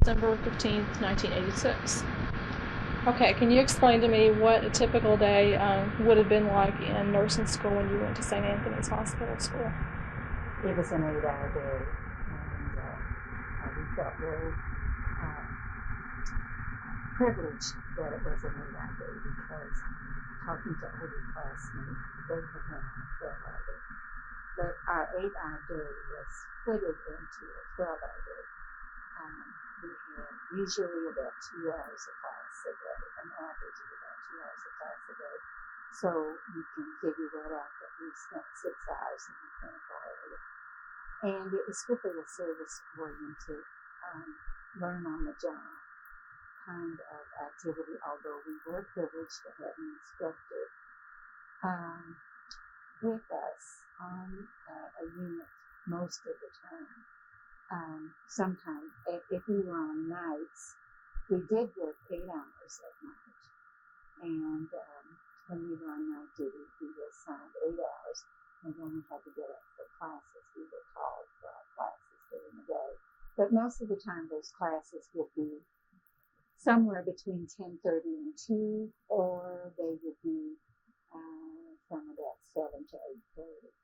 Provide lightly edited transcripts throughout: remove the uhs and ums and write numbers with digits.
December 15th, 1986. Okay, can you explain to me what a typical day would have been like in nursing school when you went to St. Anthony's Hospital School? It was an 8-hour day, and we felt very privileged that it was an 8-hour day because talking to older classmates, they had been on a 12-hour day. But our 8-hour day was split into a 12-hour day. We had usually about 2 hours of class a day, an average of about 2 hours of class a day. So you can figure that out that we spent 6 hours in the clinical area. And it was strictly a service-oriented, learn on the job kind of activity, although we were privileged to have an instructor with us on a unit most of the time. Sometimes, if we were on nights, we did work 8 hours at night. And when we were on night duty, we were assigned 8 hours, and then we had to get up for classes. We were called for our classes during the day. But most of the time, those classes would be somewhere between 10:30 and 2, or they would be from about 7 to 8:30.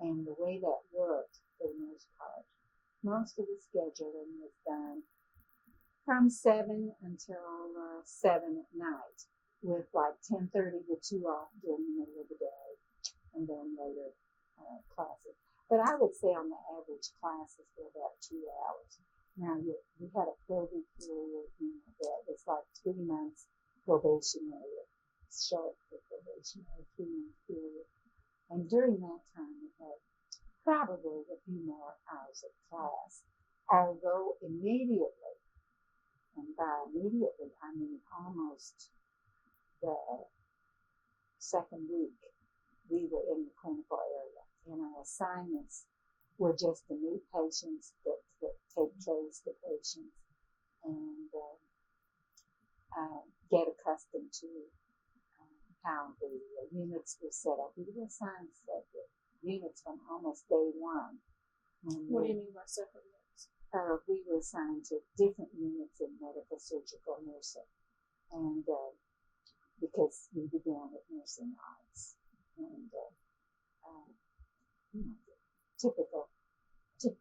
And the way that worked, for the most part, most of the scheduling was done from 7 until 7 at night, with like 10:30 to 2 off during the middle of the day, and then later classes. But I would say on the average, classes were about 2 hours. Now, we had a probation period, that was like 3 months probationary, short probationary 3-month period. And during that time, we had probably a few more hours of class, although immediately, and by immediately, I mean almost the second week, we were in the clinical area, and our assignments were just to meet patients, that take trays to patients, and get accustomed to how the units were set up. We were assigned separate units from almost day one. What do you mean by separate units? We were assigned to different units in medical surgical nursing, and because we began with nursing arts, and typical.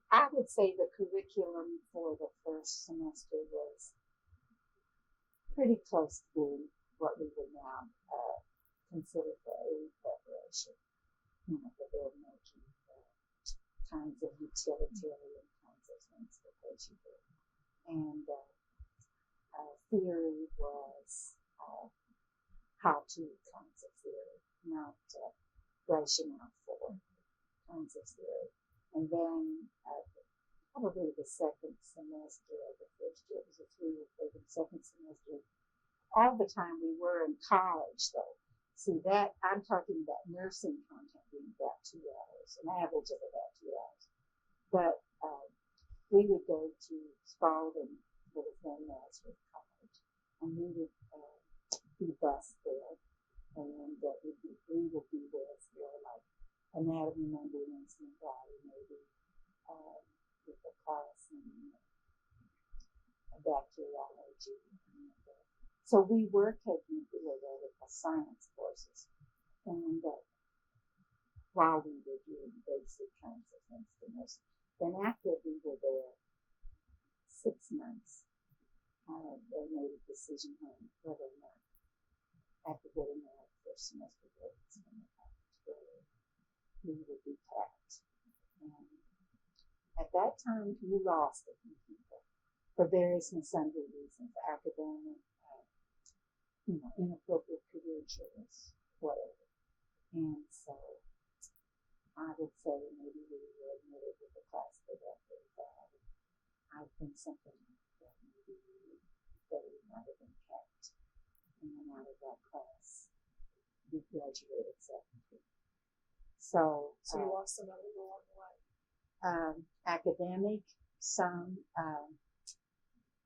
I would say the curriculum for the first semester was pretty close to being what we would now consider for aid preparation. The building making, kinds of utilitarian kinds of things that they should do. And theory was how-to kinds of theory, not rationale for kinds of theory. And then probably the second semester of the first year, it was a 3-year program, second semester, all the time we were in college though. See that, I'm talking about nursing content being about 2 hours, an average of about 2 hours. But we would go to Spalding, what was then Nazareth College, and we would be bused there, and we would be there for like anatomy Monday, Wednesday, and Friday, maybe with a class in bacteriology. So we were taking theoretical science courses, and while we were doing basic kinds of things to nurse. Then after we were there 6 months, they made a decision on whether or not, after getting our first semester grades from the college, we would be tapped. And at that time, we lost a few people for various and sundry reasons, academic, inappropriate career choice, whatever. And so I would say maybe we were admitted with a class that got very bad. I think something that maybe they might have been kept. And then out of that class, we graduated 17. So you lost somebody along the way. Academic, some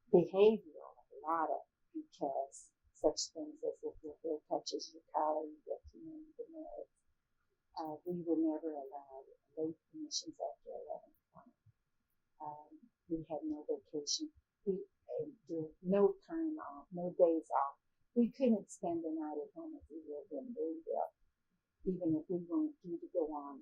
behavioral, a lot of, because such things as if your hair touches your collar, you get to know the meds. We were never allowed late admissions after 11:20. We had no vacation. and no time off, no days off. We couldn't spend the night at home if we lived in Louisville, even if we weren't due to go on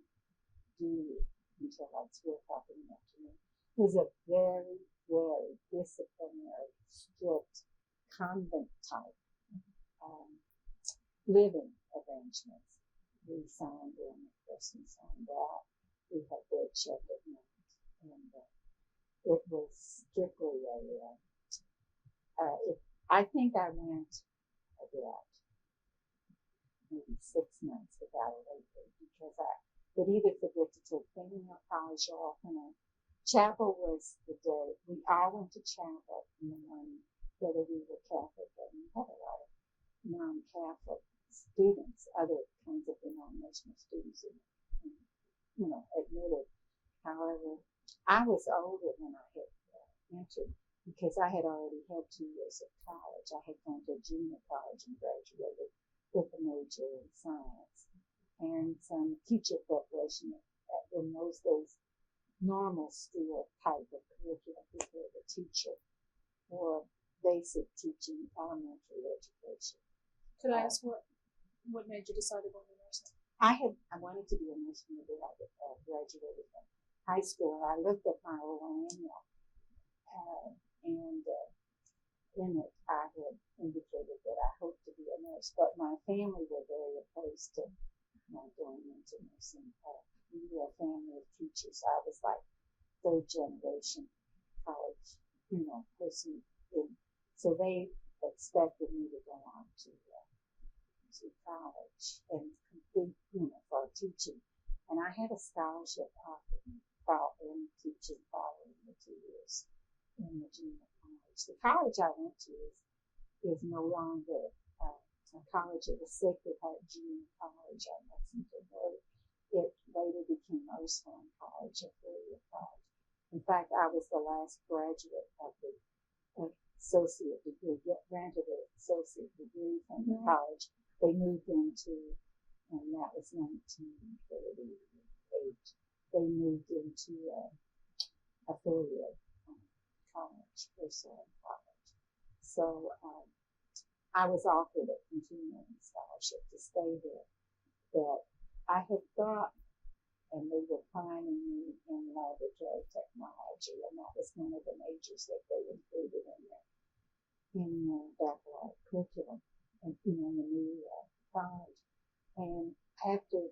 duty until like 2 o'clock in the afternoon. It was a very, very disciplinary, strict convent type living arrangements. We signed in, the person signed out. We had bed check at night, and it was strictly I think I went about maybe 6 months without a late fee because I would either forget to take fingernail polish off, and chapel was the day. We all went to chapel in the morning, whether we were Catholic or we had a lot of non-Catholic students, other kinds of denominational students, and admitted. However, I was older when I had entered because I had already had 2 years of college. I had gone to junior college and graduated with a major in science and some teacher preparation. In those days, normal school type of curriculum before the teacher or basic teaching, elementary education. Could I ask what made you decide to go into nursing? I wanted to be a nurse from the day I graduated from high school. I looked at my old annual, and in it I had indicated that I hoped to be a nurse, but my family were very opposed to my going into nursing. We were a family of teachers. I was like 3rd generation college, person. So they expected me to go on to college and complete, for teaching. And I had a scholarship offered me in teaching following the 2 years in the junior college. The college I went to is no longer a college. It was Sacred Heart Junior College on Lexington Road. It later became Ursuline College, a 4-year college. In fact, I was the last graduate of the associate degree, granted an associate degree from the college. They moved into, and that was 1938, they moved into a 4-year college, Ursuline College. So I was offered a continuing scholarship to stay there, but I had thought, and they were planning me in laboratory technology, and that was one of the majors that they included in their baccalaureate curriculum, and in the new college. And after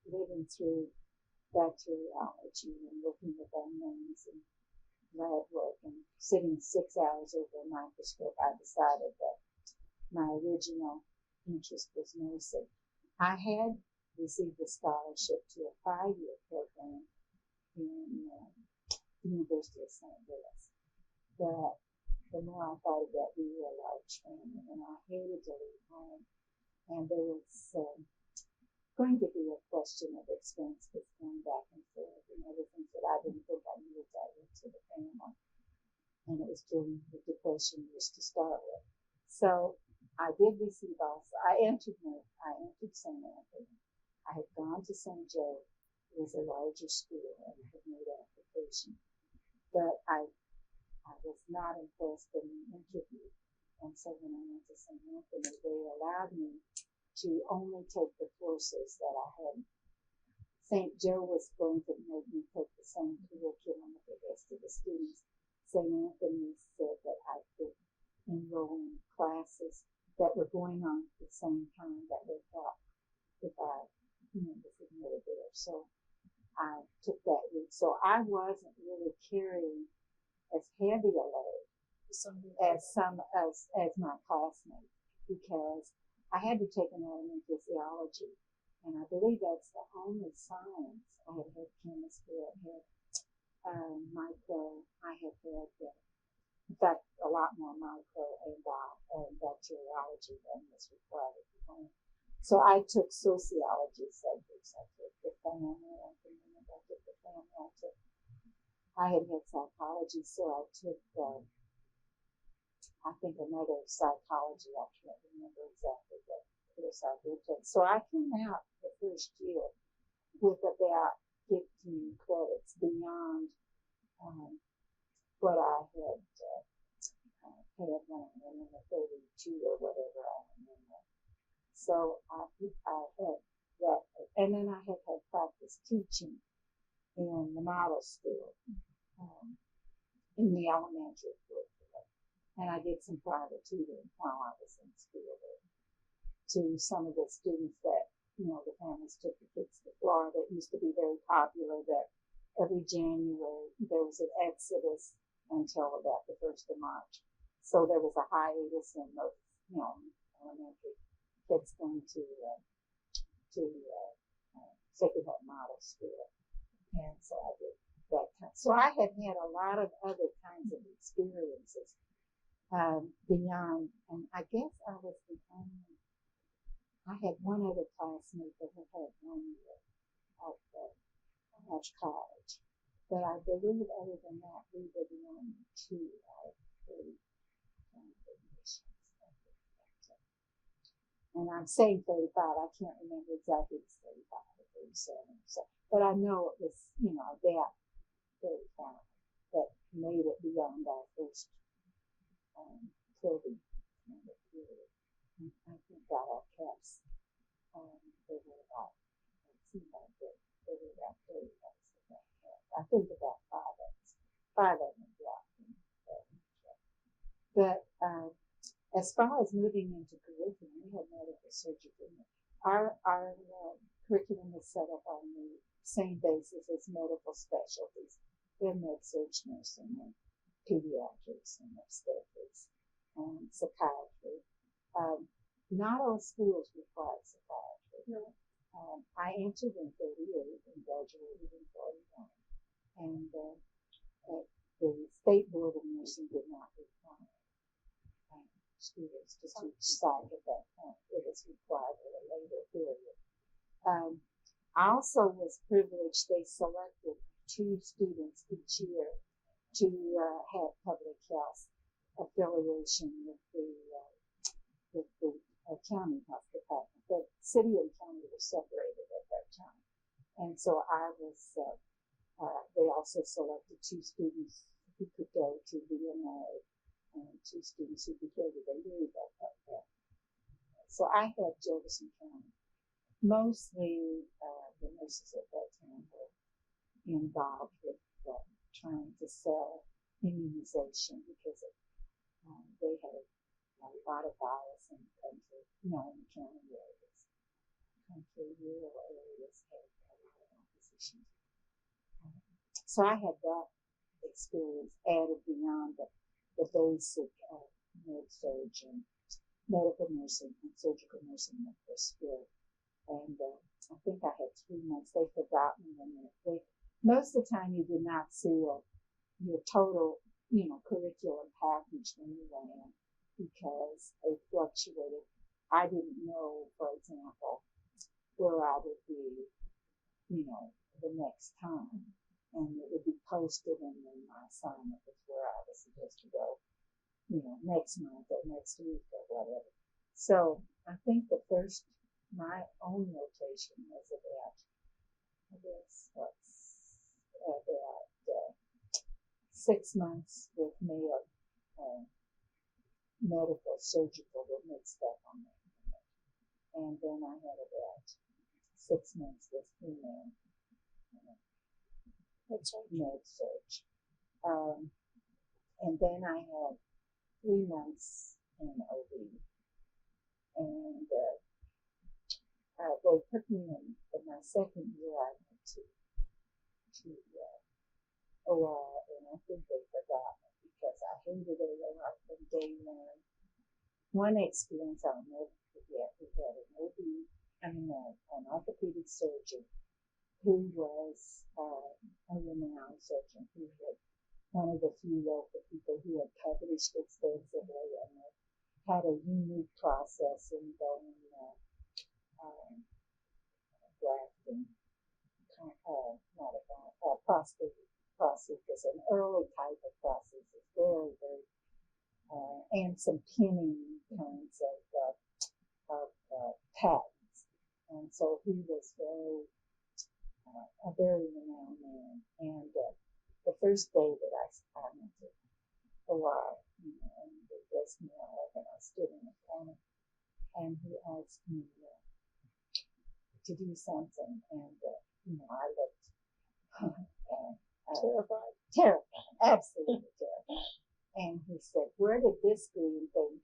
living through bacteriology and looking at unknowns and lab work and sitting 6 hours over a microscope, I decided that my original interest was nursing. I had received a scholarship to a 5-year program in the University of St. Louis. But the more I thought of that, we were a large family, and I hated to leave home. And there was going to be a question of expense with going back and forth and everything that I didn't think I needed that into the family. And it was during the Depression years to start with. So I did receive also. I entered St. Anthony. I had gone to St. Joe. It was a larger school, and I had made an application. But I was not impressed in the interview. And so when I went to St. Anthony, they allowed me to only take the courses that I had. St. Joe was going to make me take the same curriculum with the rest of the students. St. Anthony said that I could enroll in classes that were going on at the same time that would help if I was admitted there. So I took that route. So I wasn't really carrying as heavy a load as my classmates, because I had to take an elementary theology, and I believe that's the only science. I had had chemistry, I had micro, I had in fact, a lot more micro and bacteriology than was required at the time. So I took sociology subjects. I took the family, I had psychology, so I took, I think, another psychology. I can't remember exactly what course I did take. So I came out the first year with about 15 credits beyond what I had 32 or whatever, I remember. So I had that, and then I had practice teaching in the model school, in the elementary curriculum. And I did some private tutoring while I was in school there to some of the students that, the families took the kids to Florida. It used to be very popular that every January there was an exodus until about the 1st of March. So there was a hiatus in those, elementary kids going to Sacred Heart Model School. And so I did that kind. So I had had a lot of other kinds of experiences beyond, and I guess I was the only. I had one other classmate that had had 1 year at college, but I believe other than that, we were the only 2 out of 3 admissions. And I'm saying 35. I can't remember exactly if it's 35 or 37. So, but I know it was, that 35 that made it beyond our first COVID kind of period. I think that our caps, they were about, it seemed like they were about 30 days of that cap. I think about 5 of them dropped. But as far as moving into curriculum, we had medical surgery. Our curriculum is set up on the same basis as medical specialties. They're med-surg nursing and pediatrics and obstetrics and psychiatry. Not all schools require psychiatry. No. I entered in 38 and graduated in 41. And the State Board of Nursing did not require students to teach psych at that point. It was required at a later period. I also was privileged. They selected 2 students each year to have public health affiliation with the county health department. The city and county were separated at that time. And so I was, they also selected 2 students who could go to VMA and 2 students who could go to the league at that time. So I had Jefferson County. Mostly the nurses at that time were involved with trying to sell immunization because they had a lot of bias in the country, in the county areas. Rural areas had a lot of opposition. So I had that experience added beyond the basic med-surg and medical nursing and surgical nursing at their school. And I think I had 3 months. They forgot me in it. Most of the time you did not see your total, curriculum package when you went in because it fluctuated. I didn't know, for example, where I would be, the next time. And it would be posted and then my assignment was where I was supposed to go, next month or next week or whatever. So I think my own rotation was about 6 months with male medical, surgical, with mixed up on that. And then I had about 6 months with female med-surg. And then I had 3 months in OB. And they put me in my second year. I went to OR, and I think they forgot me because I hated OR from day one. One experience I'll never forget, we had an orthopedic surgeon who was a renowned surgeon who was one of the few local people who had published extensively and had a unique process in going grafting, prosthesis is an early type of process. It's very, very, and some pinning kinds of patents. And so he was a very renowned man. And the first day that I went to OR, and they asked me, and I stood in the corner, and he asked me to do something, and I looked terrified, absolutely terrified. And he said, "Where did this green thing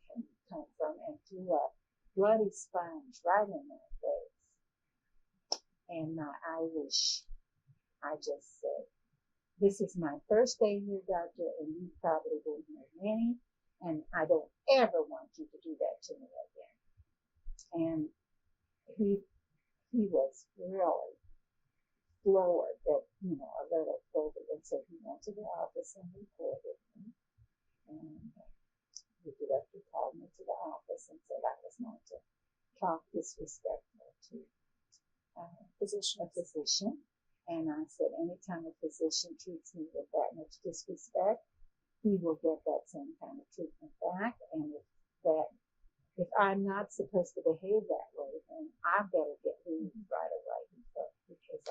come from?" And threw a bloody sponge right in my face. And my Irish, I just said, "This is my first day here, doctor, and you've probably been here many, and I don't ever want you to do that to me again." And he was really floored that, a little further, and so he went to the office and reported me. And the director called me to the office and said I was not to talk disrespectful to a physician. And I said, anytime a physician treats me with that much disrespect, he will get that same kind of treatment back. And if I'm not supposed to behave that way, then I better get leave right away. Because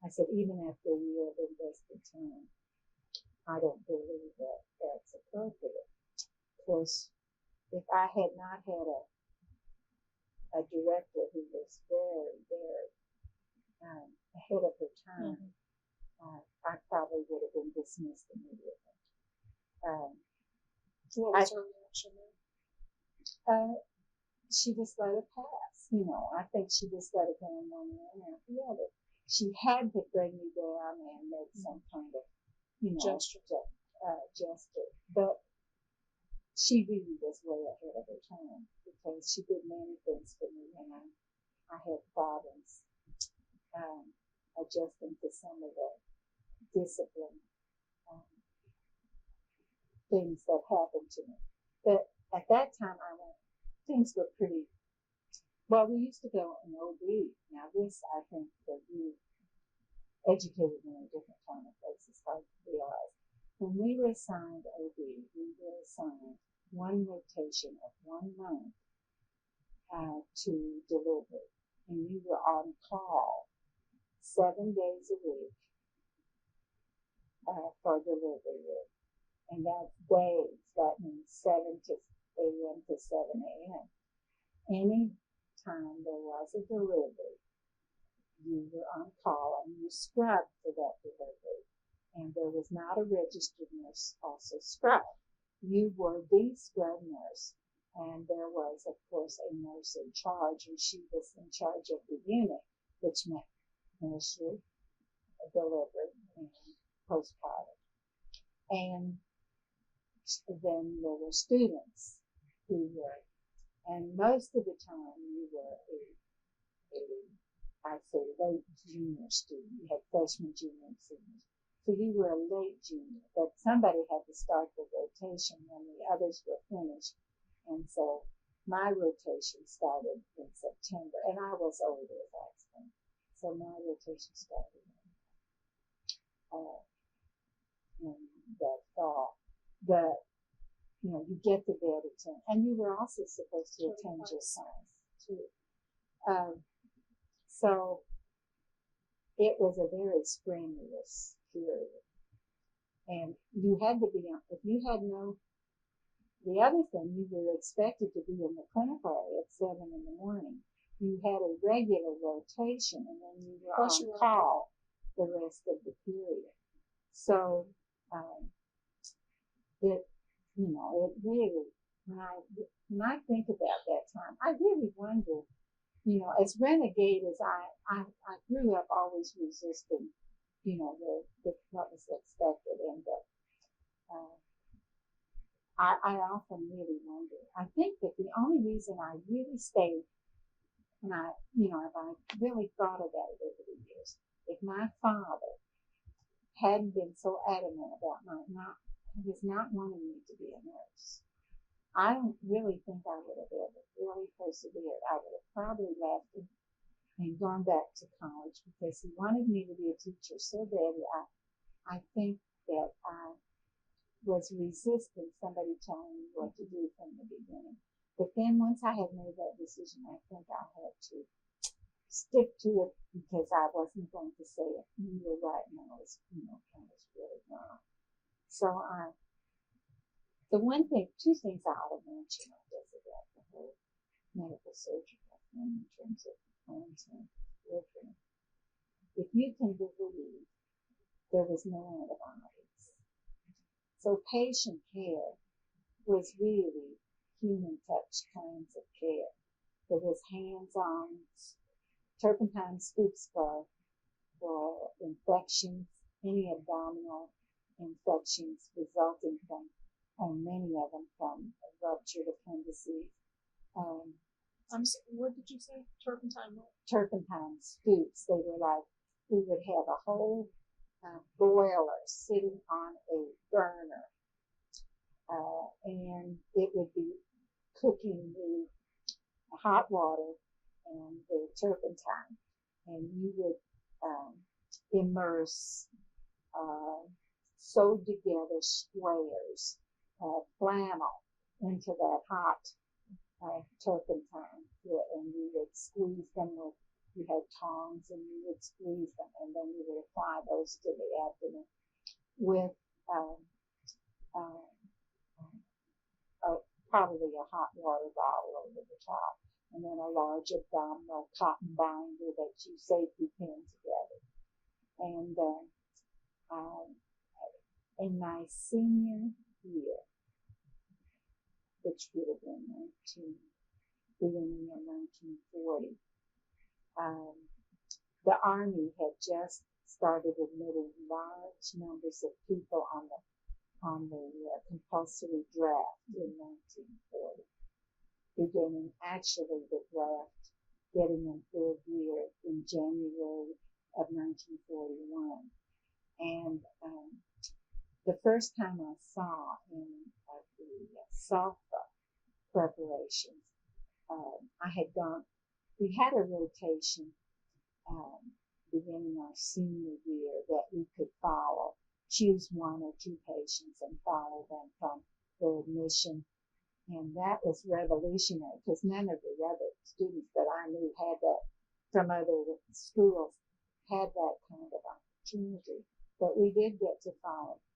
I said, even after a year of invested time, I don't believe that that's appropriate. Of course, if I had not had a director who was very, very ahead of her time, I probably would have been dismissed immediately. What was her reaction then? She just let it pass. I think she just let it go in one ear and out the other. She had to bring me down and make some kind of, gesture. But she really was way ahead of her time because she did many things for me, and I had problems adjusting to some of the discipline things that happened to me. But at that time, things were pretty. Well, we used to go in OB. Now this, I think, that you educated me in a different kind of places. I realized when we were assigned OB, we were assigned one rotation of 1 month to delivery, and you were on call 7 days a week for delivery. And that's days. That means 7 a.m. to 7 a.m. Any time there was a delivery, you were on call and you scrubbed for that delivery. And there was not a registered nurse also scrubbed. You were the scrub nurse. And there was, of course, a nurse in charge, and she was in charge of the unit, which meant nursery, delivery, and postpartum. And then there were students who were, and most of the time you were I'd say late junior student. You had freshman, junior, and senior. So you were a late junior, but somebody had to start the rotation when the others were finished. And so my rotation started in September, and I was older at that time. So my rotation started in that fall. But, you get the bed attend, and you were also supposed to attend your class too. So it was a very strenuous period. And you had to be on, if you had the other thing, you were expected to be in the clinical area at 7 in the morning. You had a regular rotation, and then you were on call the rest of the period. So, it really, when I think about that time, I really wonder, as renegade as I grew up always resisting, what was expected. And I often really wonder. I think that the only reason I really stayed, and if I really thought about it over the years, if my father hadn't been so adamant about his not wanting me to be a nurse, I don't really think I would have ever really persevered. I would have probably left and gone back to college because he wanted me to be a teacher so badly. I think that I was resisting somebody telling me what to do from the beginning. But then once I had made that decision, I think I had to stick to it because I wasn't going to say it. You were right, and I was really wrong. So two things I ought to mention on this about the whole medical surgical thing in terms of quarantine delivery. If you can believe there was no antibiotics. So patient care was really human touch kinds of care. There was hands-on turpentine scoops for infections, any abdominal infections resulting from, and many of them from ruptured appendices. What did you say? Turpentine what? Turpentine scoops. They were like, we would have a whole boiler sitting on a burner, and it would be cooking the hot water and the turpentine, and you would immerse sewed together squares of flannel into that hot turpentine, and you would squeeze them with, you had tongs and you would squeeze them, and then you would apply those to the abdomen with probably a hot water bottle over the top, and then a large abdominal cotton binder that you safety pin together. And in my senior year, which would have been beginning of 1940, the Army had just started admitting large numbers of people on the compulsory draft in 1940, beginning actually the draft getting in full gear in January of 1941. And the first time I saw in the SALFA preparations, we had a rotation beginning our senior year that we could follow, choose one or two patients and follow them from their admission. And that was revolutionary because none of the other students that I knew had that from other schools had that kind of opportunity. But we did get to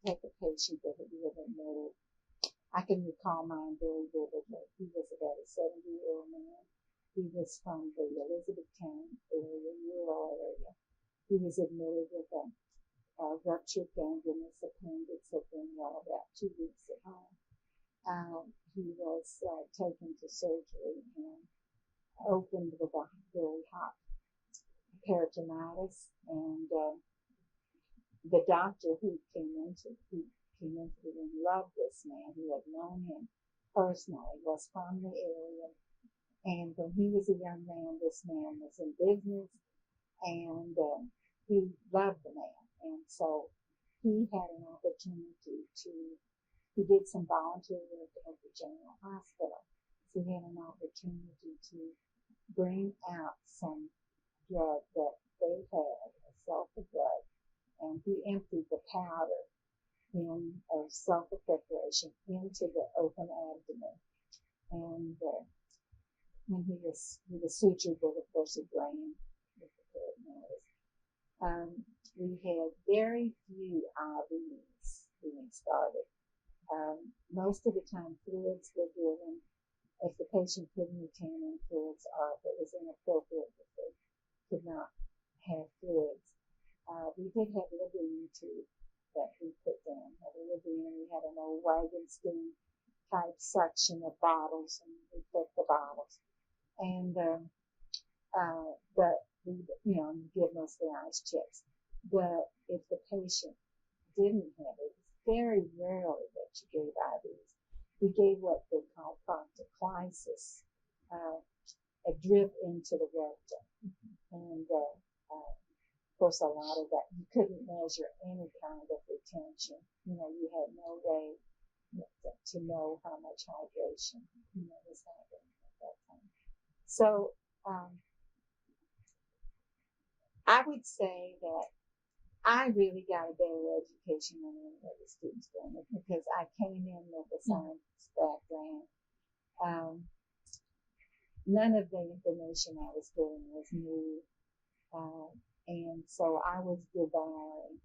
take a patient that had been admitted. I can recall mine very vividly. He was about a 70-year-old man. He was from the Elizabethtown area, rural area. He was admitted with a ruptured gangrenous appendix, had been about 2 weeks at home. He was taken to surgery and opened with a very hot peritonitis, and the doctor who came into the room loved this man. He had known him personally, was from the area, and when he was a young man, this man was in business, and he loved the man, and so he had an opportunity he did some volunteer work at the General Hospital, so he had an opportunity to bring out some drug that they had, a sulfur drug, and he emptied the powder in a sulfur preparation into the open abdomen. And when he was sutured with, of course, a drain with the peritonitis. We had very few IVs being started. Most of the time, fluids were given if the patient couldn't retain any fluids, or if it was inappropriate that they could not have fluids. We did have Librium too that we put down. We had an old wagon steam type suction of bottles, and we put the bottles. And give mostly ice chips. But if the patient didn't have it, it was very rarely that you gave IVs. We gave what they call proctoclysis, a drip into the rectum. And of course, a lot of that, you couldn't measure any kind of retention. You had no way to know how much hydration was happening at that time. So I would say that I really got a better education than any of the students doing it, because I came in with a science background. None of the information I was getting was new, and so I was devouring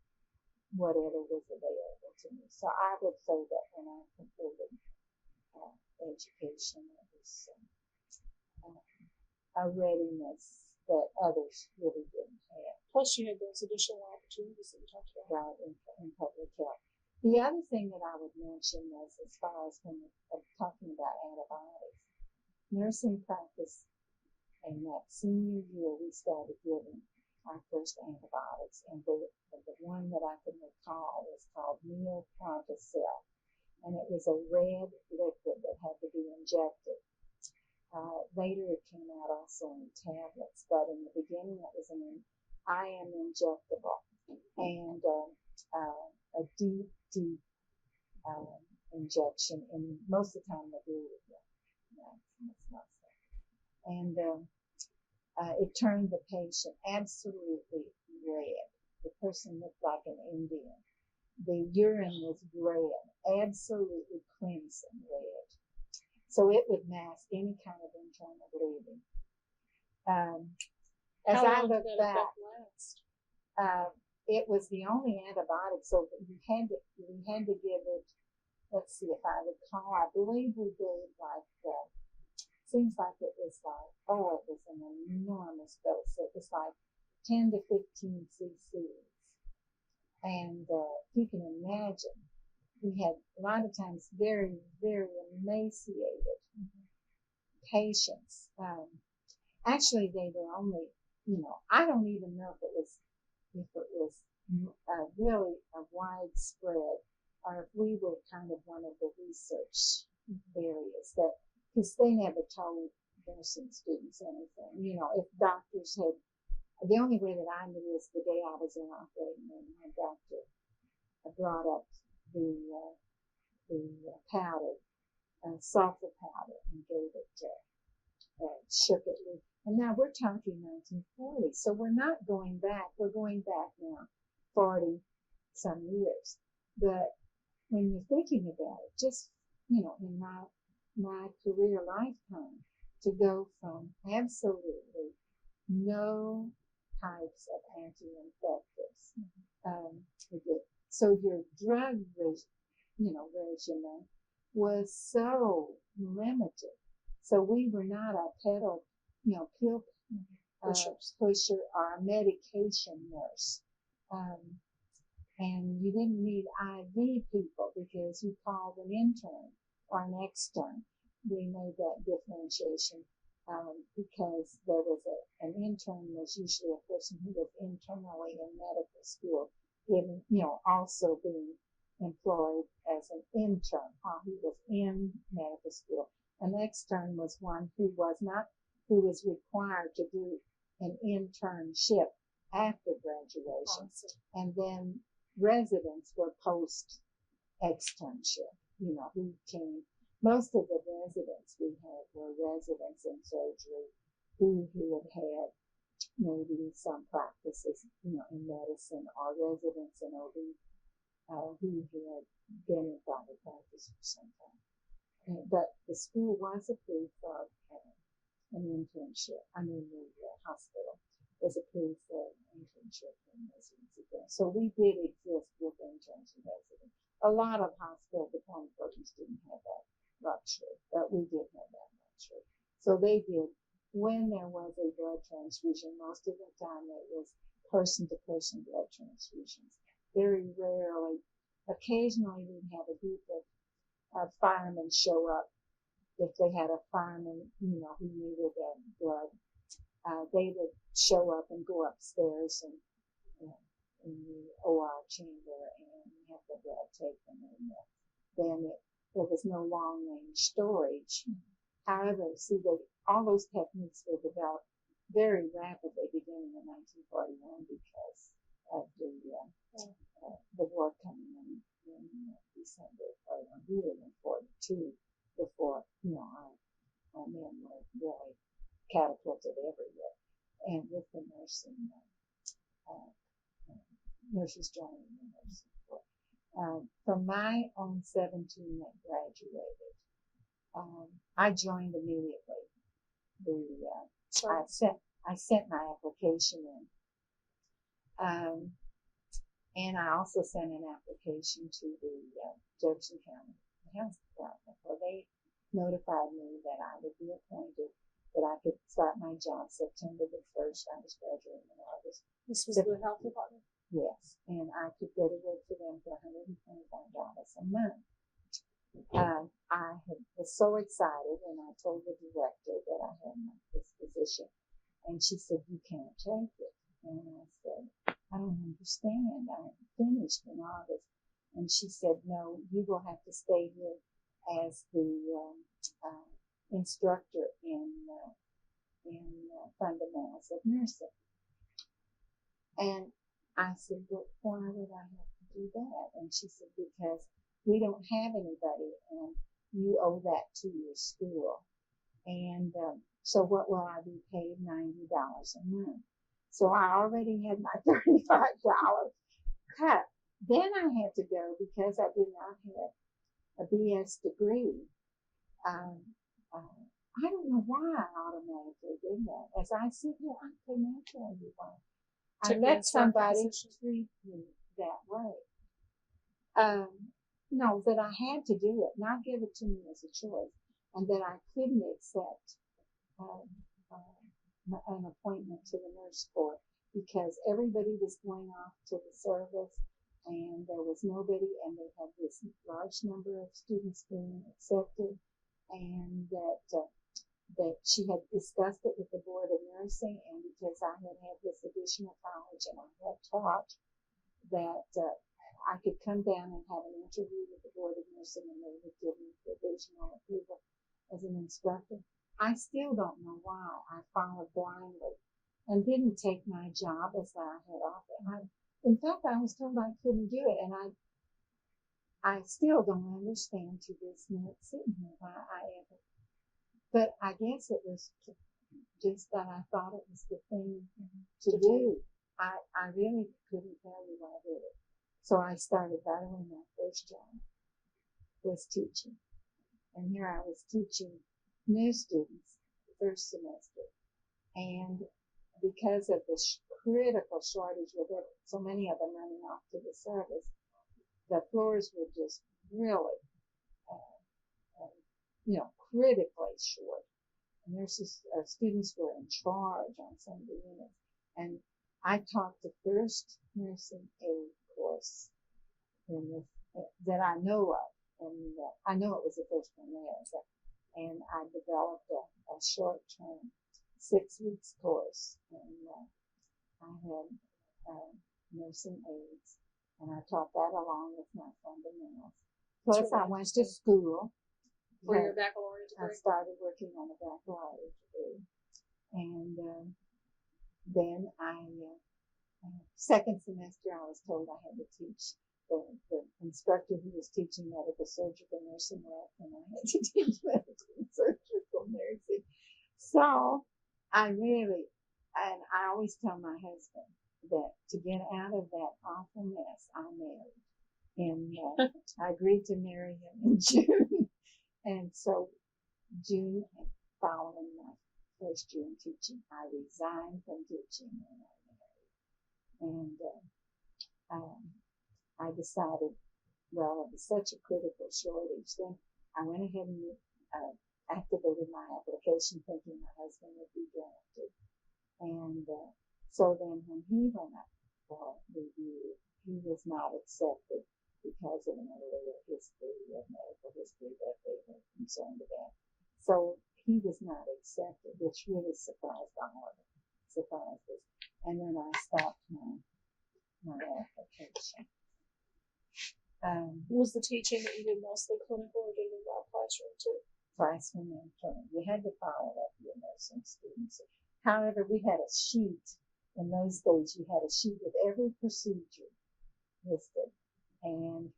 whatever was available to me. So I would say that when I completed education, it was a readiness that others really didn't have. Plus, you had those additional opportunities that you talked about. Right, in public health. The other thing that I would mention was, as far as when talking about antibiotics, nursing practice, in that senior year, we started giving our first antibiotics, and the one that I can recall was called Neopronticel, and it was a red liquid that had to be injected. Later, it came out also in tablets, but in the beginning, it was an IM injectable, and a deep injection, and most of the time they do it. That's not so. And it turned the patient absolutely red. The person looked like an Indian. The urine was red, absolutely crimson red. So it would mask any kind of internal bleeding. As How I long look did that back, effect last? it was the only antibiotic, so we had to give it. Let's see if I recall. I believe we gave seems like it was an enormous dose. It was like 10 to 15 cc's. And you can imagine, we had a lot of times very, very emaciated patients. Actually, they were only, I don't even know if it was really a widespread, or if we were kind of one of the research areas that, because they never told nursing students anything. If doctors had, the only way that I knew is the day I was in operating room, my doctor brought up the powder, sulfur powder, and gave it, shook it with. And now we're talking 1940, so we're not going back. We're going back now 40 some years. But when you're thinking about it, just, in my career lifetime, to go from absolutely no types of anti-infectives. So your drug regimen was so limited. So we were not a pill pusher or a medication nurse. And you didn't need IV people because you called an intern or an extern. We made that differentiation because there was an intern was usually a person who was internally in medical school, also being employed as an intern while he was in medical school. An extern was one who was required to do an internship after graduation. Awesome. And then residents were post externship, who came. Most of the residents we had were residents in surgery who had maybe some practices, in medicine, or residents in OB who had been in private practice for some time. But the school was approved for an internship. The hospital was approved for an internship in residency there. So we did exist with interns and residents. A lot of hospital diploma programs didn't have that luxury, but we did have that luxury. So they did. When there was a blood transfusion, most of the time it was person-to-person blood transfusions. Very rarely, occasionally we'd have a group of firemen show up. If they had a fireman, who needed blood, they would show up and go upstairs and in the OR chamber and have the blood taken. And then there was no long-range storage. However, all those techniques were developed very rapidly beginning in 1941 because of the war coming in December, or really in 42, before, our men were really catapulted everywhere. And with the nursing, nurses joining the nursing corps. From my own 17 that graduated, I joined immediately. I sent my application in. And I also sent an application to the Jefferson County Health Department, where they notified me that I would be appointed, that I could start my job September the 1st. I was graduating in August. This was the health department. Yes, and I could go to work for them for $125 a month. Was so excited, and I told the director that I had this position, and she said, "You can't take it." And I said, "I don't understand. I finished in August." And she said, "No, you will have to stay here as the instructor in fundamentals of nursing." And I said, "Well, why would I have to do that?" And she said, "Because we don't have anybody, and you owe that to your school. And so what will I be paid? $90 a month." So I already had my $35 cut. Then I had to go, because I did not have a BS degree. I don't know why I automatically did that. As I sit here, I cannot tell you why. I let somebody treat me that way. No, that I had to do it, not give it to me as a choice, and that I couldn't accept an appointment to the nurse corps because everybody was going off to the service, and there was nobody, and they had this large number of students being accepted, and that she had discussed it with the Board of Nursing, and because I had had this additional college and I had taught, that I could come down and have an interview with the Board of Nursing, and they would give me provisional approval as an instructor. I still don't know why I followed blindly and didn't take my job as I had offered. In fact, I was told I couldn't do it, and I still don't understand to this minute sitting here why I ever. But I guess it was just that I thought it was the thing to do. I really couldn't tell you why I did it. So I started right away. My first job was teaching. And here I was teaching new students the first semester. And because of the critical shortage with so many of them running off to the service, the floors were just really, critically short. Nurses, students were in charge on some of the units. And I taught the first nursing aid course in this, that I know of, and I know it was the first one there. And I developed a short-term 6 weeks course, and I had nursing aids, and I taught that along with my fundamentals. Plus, I went to school. For your baccalaureate degree? I started working on a baccalaureate degree, and then second semester, I was told I had to teach the instructor who was teaching medical surgical nursing left, and I had to teach medical surgical nursing. So I always tell my husband that to get out of that awful mess, I married. And I agreed to marry him in June. And so June following my first year in teaching, I resigned from teaching and I married. And I decided, well, it was such a critical shortage. Then I went ahead and activated my application thinking my husband would be drafted. And so then when he went up for review, he was not accepted because of an earlier history of medical history that they were concerned about. So he was not accepted, which really surprised all of us. And then I stopped my application. Was the teaching that you did mostly clinical, or did you involve classroom too? Classroom and clinical. You had to follow up your nursing students. However, we had a sheet. In those days, you had a sheet with every procedure listed. And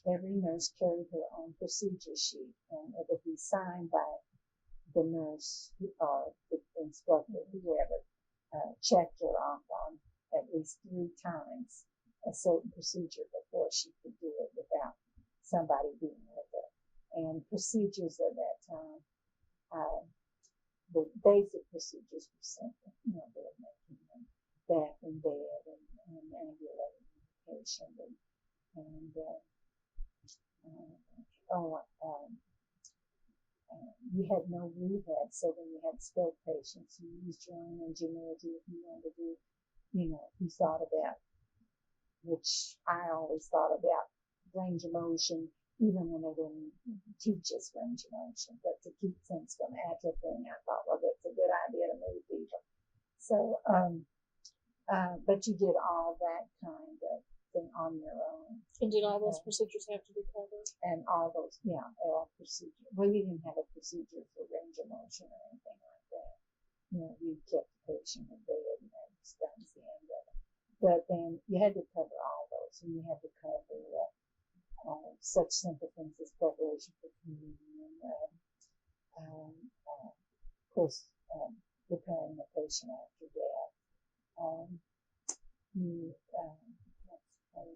every nurse carried her own procedure sheet, and it would be signed by the nurse or the instructor, whoever, checked her off on at least 3 times a certain procedure before she could do it without somebody being with her. And procedures at that time, the basic procedures were simple, they were making them back in bed and ambulating. medication, and oh, you had no rehab, so when you had stroke patients, you used your own ingenuity if you wanted to do, you thought about, which I always thought about range of motion, even when they didn't teach us range of motion, but to keep things from atrophying, I thought, well, that's a good idea to move people. So, but you did all that kind of thing on your own. And did all those procedures have to be covered? And all those, all procedures. Well, you didn't have a procedure for range of motion or anything like that. You kept the patient in bed and that was done at the end of it. But then you had to cover all those, and you had to cover such simple things as preparation for communion, of course, preparing the patient after that.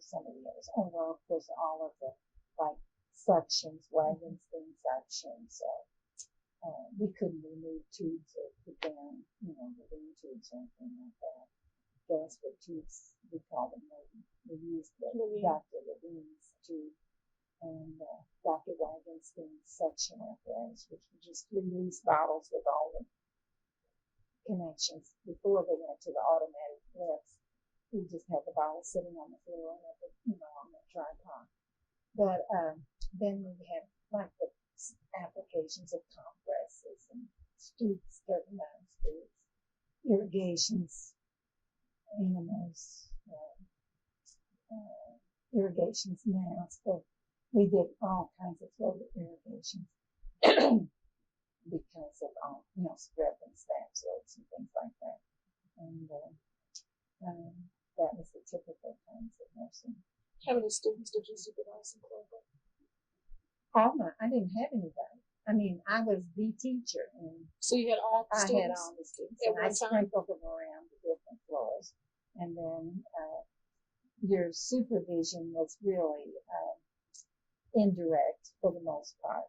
Some of the others. Oh, well, of course, all of the, like, suctions, Wagenstein suctions. We couldn't remove tubes or put down, balloon tubes or anything like that. Gastric tubes, we call them. We used the Dr. Levine's tube and Dr. Wagenstein's suction apparatus, which were just release bottles with all the connections before they went to the automatic press. We just had the bottle sitting on the floor and on the tripod. But then we had like the applications of compresses and stoops, turbine stoops, irrigations, enemas, irrigations now. So we did all kinds of throat irrigations because of all, strep and staph throats and things like that. And that was the typical kinds of nursing. How many students did you supervise in clinical? I didn't have anybody. I mean, I was the teacher, and so you had all the students. I had all the students, and I sprinkled them around the different floors. And then your supervision was really indirect for the most part.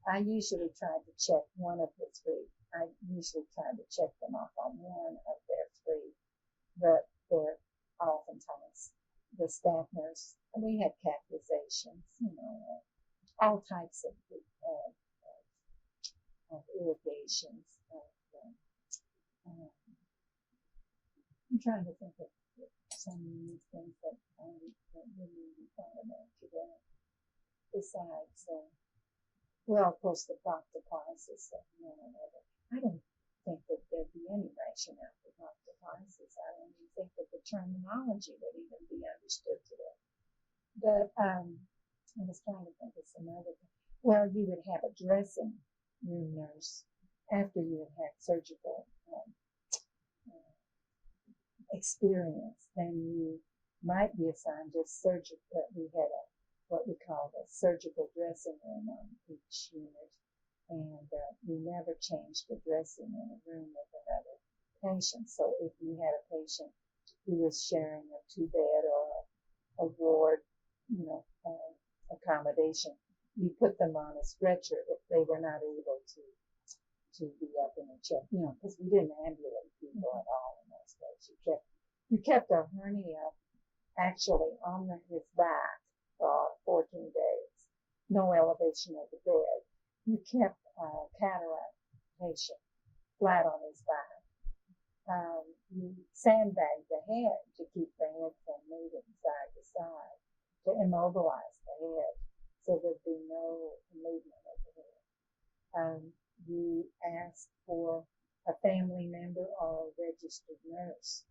I usually tried to check one of the three. I usually tried to check them off on one of their three, but they're oftentimes the staff nurse. We had catheterizations, all types of irrigations. I'm trying to think of some unique things that we thought about today. Besides, well, of course, the proctoplysis of I don't think that there'd be any rationale for proctoplysis. I don't even think that the terminology would even be understood today. But I was trying to think of some other thing. Well, you would have a dressing room nurse after you had had surgical experience. Then you might be assigned just surgical. We had what we called a surgical dressing room on each unit, and we never changed the dressing in a room with another patient. So if you had a patient who was sharing a 2-bed or a ward, accommodation, you put them on a stretcher if they were not able to be up in a chair, because we didn't ambulate people at all in those days. You kept a hernia actually on his back for 14 days, no elevation of the bed. You kept a cataract patient flat on his back. You sandbagged the head to keep the head from moving side to side, to immobilize the head so there'd be no movement of the head. You asked for a family member or a registered nurse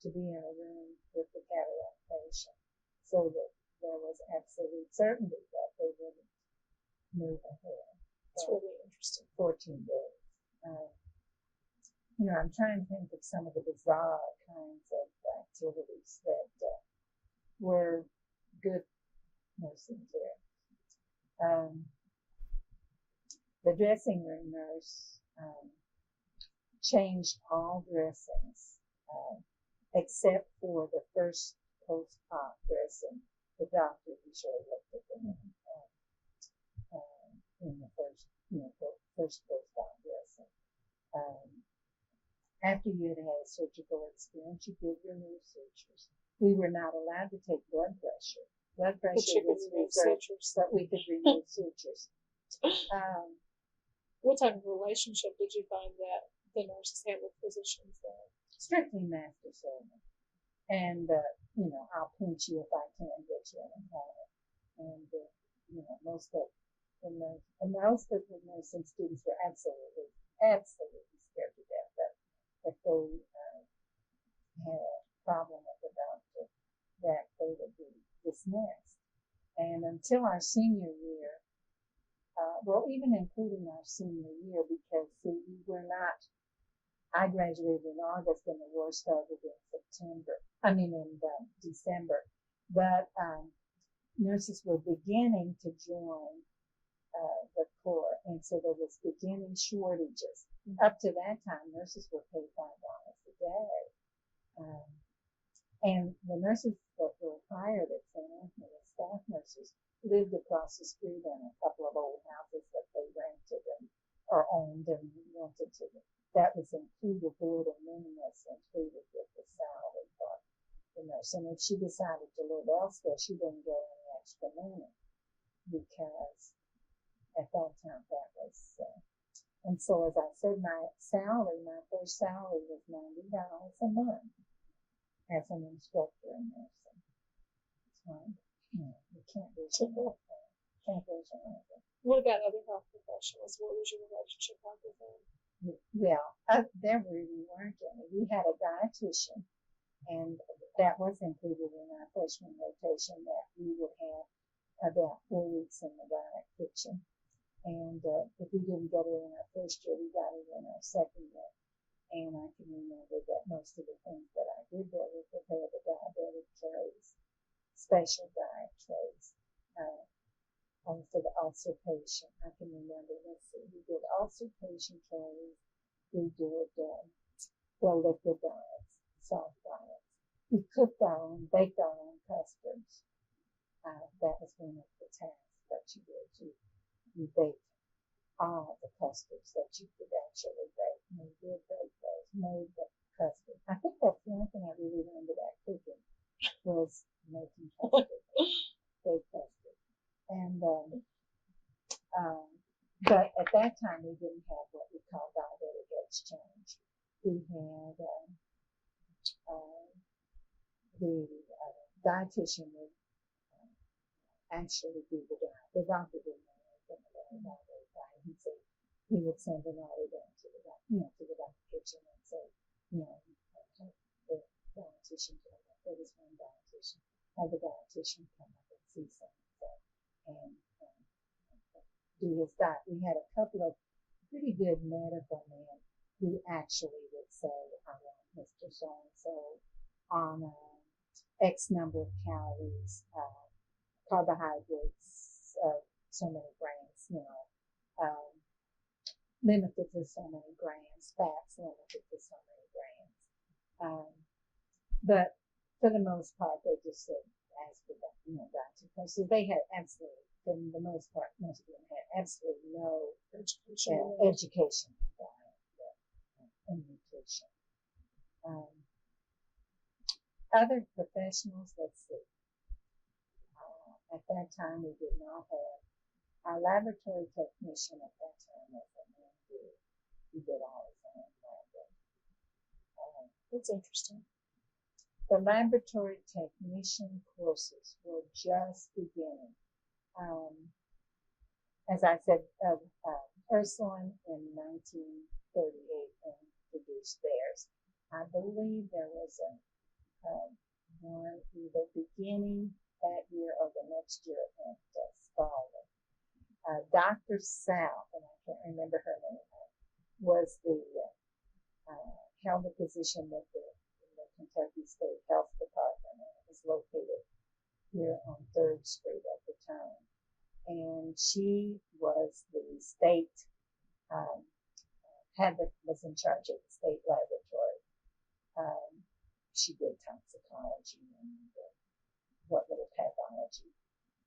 to be in a room with the cataract patient so that there was absolute certainty that they wouldn't move a head. That's really interesting. 14 days. I'm trying to think of some of the bizarre kinds of activities that were good nursing care. The dressing room nurse changed all dressings except for the first post-op dressing. The doctor usually looked at them in the first post-op dressing. After you had had a surgical experience, you did your new sutures. we were not allowed to take blood pressure. Blood But pressure you could was remove reserved, sutures. but we could remove sutures. What type of relationship did you find that the nurses had with physicians then? Strictly master servant. And, I'll pinch you if I can get you in a corner. And, most of the nursing students were absolutely scared to death that if they had a problem with the doctor, that they would be dismissed. And until our senior year, even including our senior year, because see, I graduated in August and the war started in December. But nurses were beginning to join the Corps, and so there was beginning shortages. Up to that time, nurses were paid $5 a day. And the nurses that were hired at St. Anthony as staff nurses lived across the street in a couple of old houses that they rented or owned and rented to them. That was included, board and meaningless included with the salary for the nurse. And if she decided to live elsewhere, she didn't get any extra money because at that time that was, and so as I said, my first salary was $90 a month as an instructor in nursing. So, you can't do that. What about other health professionals? What was your relationship like with them? Well, there really weren't any. We had a dietitian, and that was included in our freshman rotation, that we would have about 4 weeks in the diet kitchen. And if we didn't get it in our first year, we got it in our second year. And I can remember that most of the things that I did there were prepare the diabetic trays, special diet trays. Also the ulcer patient. I can remember, we did ulcer patient trays. We did, liquid diets, soft diets. We cooked our own, baked our own custards. That was one of the tasks that you did. You baked all the custards that you could actually bake. And we did bake those, made the custard. I think that's the only thing I really learned about cooking was making custard, baked custard. And, but at that time we didn't have what we call diabetic exchange. We had, the dietitian would actually do the diet. The doctor didn't know anything about diabetic diet. He would send an order down to the doctor kitchen and say, the dietitian told me there was one dietitian. Have the dietitian come up and see something and do his diet. We had a couple of pretty good medical men who actually would say, I want Mr. So-and-so on X number of calories, carbohydrates, so many grams, limited to so many grams, fats limited to so many grams. But for the most part, they just said, ask for that, dietitian. So they had absolutely, for the most part, most of them had absolutely no education in diet and nutrition. Other professionals, let's see. At that time, we did not have our laboratory technician. At that time, was a man who did all his own lab work. That's interesting. The laboratory technician courses were just beginning. As I said, Ursuline in 1938 introduced theirs. I believe there was one either beginning that year or the next year at Spalding. Dr. South, and I can't remember her name, was held a position with the Kentucky State Health Department, and it was located here on 3rd Street at the time. And she was the state, was in charge of the state laboratory. She did toxicology and what little pathology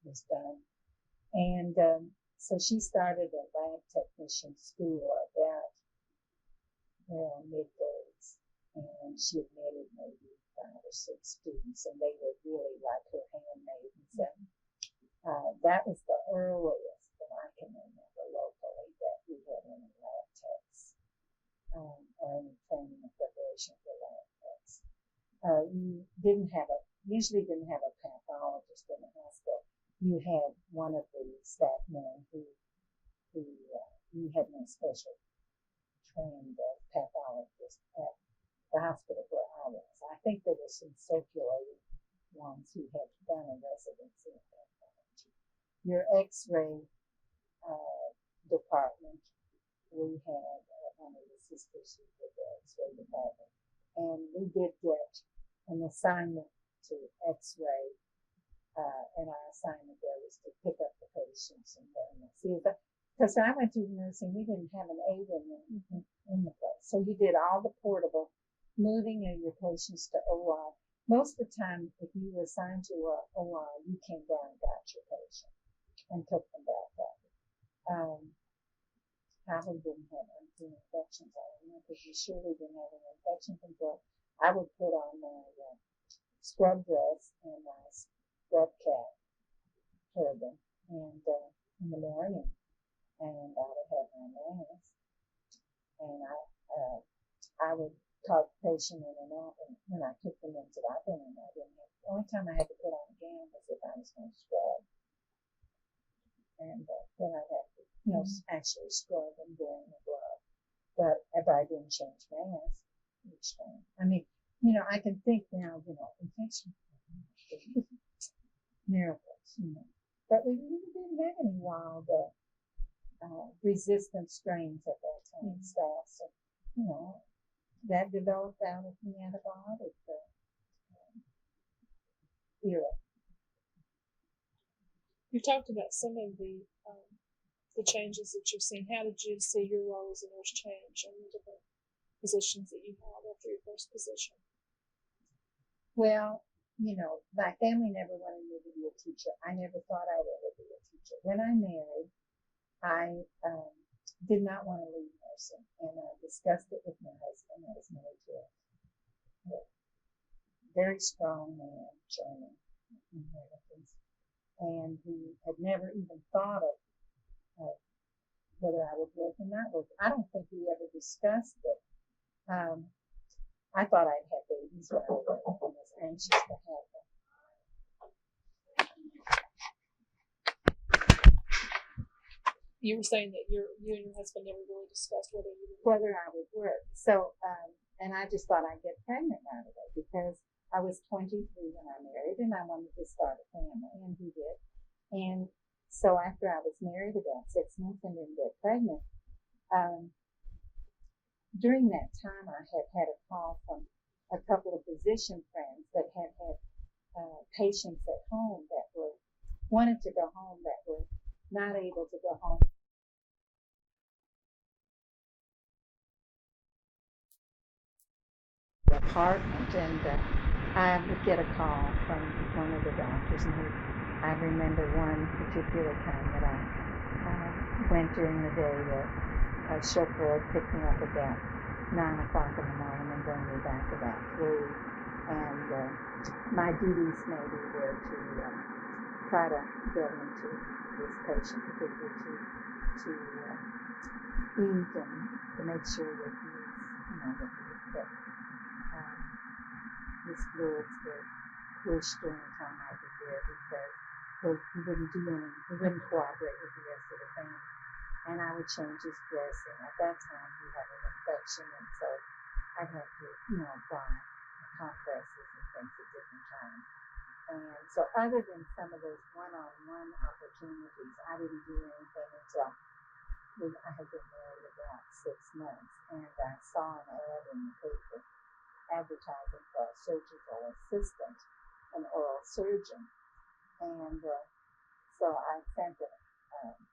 was done. And so she started a lab technician school about mid-30s, and she admitted maybe 5 or 6 students, and they were really like her handmaidens. And that was the earliest that I can remember locally that we had any lab techs or any training and preparation for lab techs. You usually didn't have a pathologist in the hospital. You had one of the staff men who you had no special trained pathologist at the hospital where I was. I think there were some circulating ones who had done a residency in pathology. Your X-ray department, we had one of the sisters who did the X-ray department, and we did get an assignment to X-ray, and our assignment there was to pick up the patients and then see. Because when I went through nursing, we didn't have an aid in the place, so you did all the portable moving of your patients to OR. Most of the time, if you were assigned to a OR, you came down and got your patient and took them back up. Probably didn't have any infections. I remember you surely didn't have any infection control. I would put on my scrub dress and my scrub cap turban, and in the morning, and I would have my mask, and I would talk the patient in and out, and when I took them into the operating room, the only time I had to put on a gown was if I was going to scrub, and then I'd have to, actually scrub them during the glove, but if I didn't change mask each time. I mean, I can think now, infection, miracles, but we really didn't have any wild resistant strains at that time, staff, so, that developed out of the antibiotic era. You talked about some of the changes that you've seen. How did you see your role as a nurse change and the different positions that you held after your first position? Well, my family never wanted me to be a teacher. I never thought I'd ever be a teacher. When I married, I did not want to leave nursing, and I discussed it with my husband. I was married to a very strong man, German Americans, and he had never even thought of whether I would work or not work. I don't think we ever discussed it. I thought I'd have babies right away and was anxious to have them. You were saying that you and your husband never really discussed whether I would work. So, and I just thought I'd get pregnant right away because I was 23 when I married and I wanted to start a family, and he did. And so after I was married about 6 months and didn't get pregnant, during that time I had a call from a couple of physician friends that had patients at home that wanted to go home that were not able to go home. Apartment, and I would get a call from one of the doctors, and I remember one particular time that I went during the day that a chauffeur picked me up about 9 o'clock in the morning and bring me back about 3, and my duties maybe were to try to get into this patient, particularly to eat and to make sure that that his fluids were pushed during the time I was there, because he wouldn't cooperate with the rest of the family. And I would change his dressing. At that time, he had an infection, and so I'd have to, apply compresses and things at different times. And so other than some of those one-on-one opportunities, I didn't do anything until I had been married about 6 months, and I saw an ad in the paper advertising for a surgical assistant, an oral surgeon, and so I sent a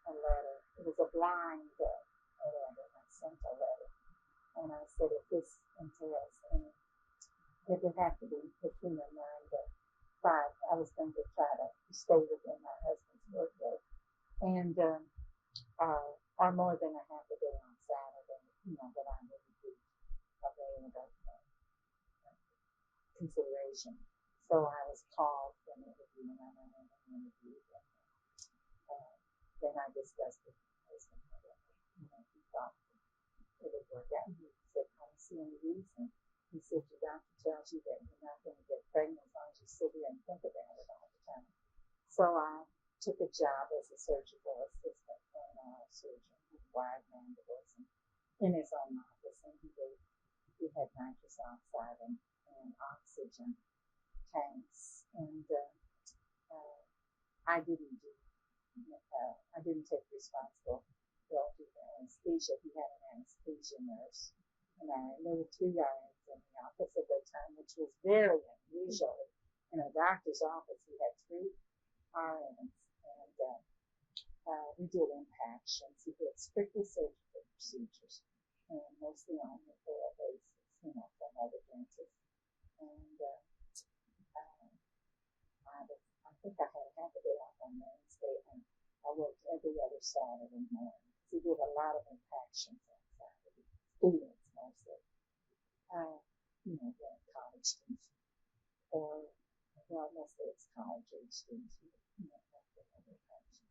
letter. It was a blind ad, and I sent a letter, and I said, if this entails any, it would have to be between 9 to 5. I was going to try to stay within my husband's workday, and or more than a half a day on Saturday, that I wouldn't be available consideration. So I was called for an interview, and I went in and interviewed, and then I discussed with my husband whether, he thought it would work out. He said, I don't see any reason. He said, your doctor tells you that you're not going to get pregnant as long as you sit here and think about it all the time. So I took a job as a surgical assistant for an oral surgeon with wide mandibles and in his own office, and he had nitrous oxide and oxygen tanks, and I didn't take responsibility for anesthesia. He had an anesthesia nurse, and there were 3 RNs in the office at that time, which was very unusual. In a doctor's office, he had 3 RNs, and we did impactions. We did strictly surgical procedures, and mostly on referral basis, from other dentists. And I think I had half a day off on Wednesday, and I worked every other Saturday morning. We did a lot of impactions on Saturday, students mostly, college students, or mostly it's college age students who, have to have impactions.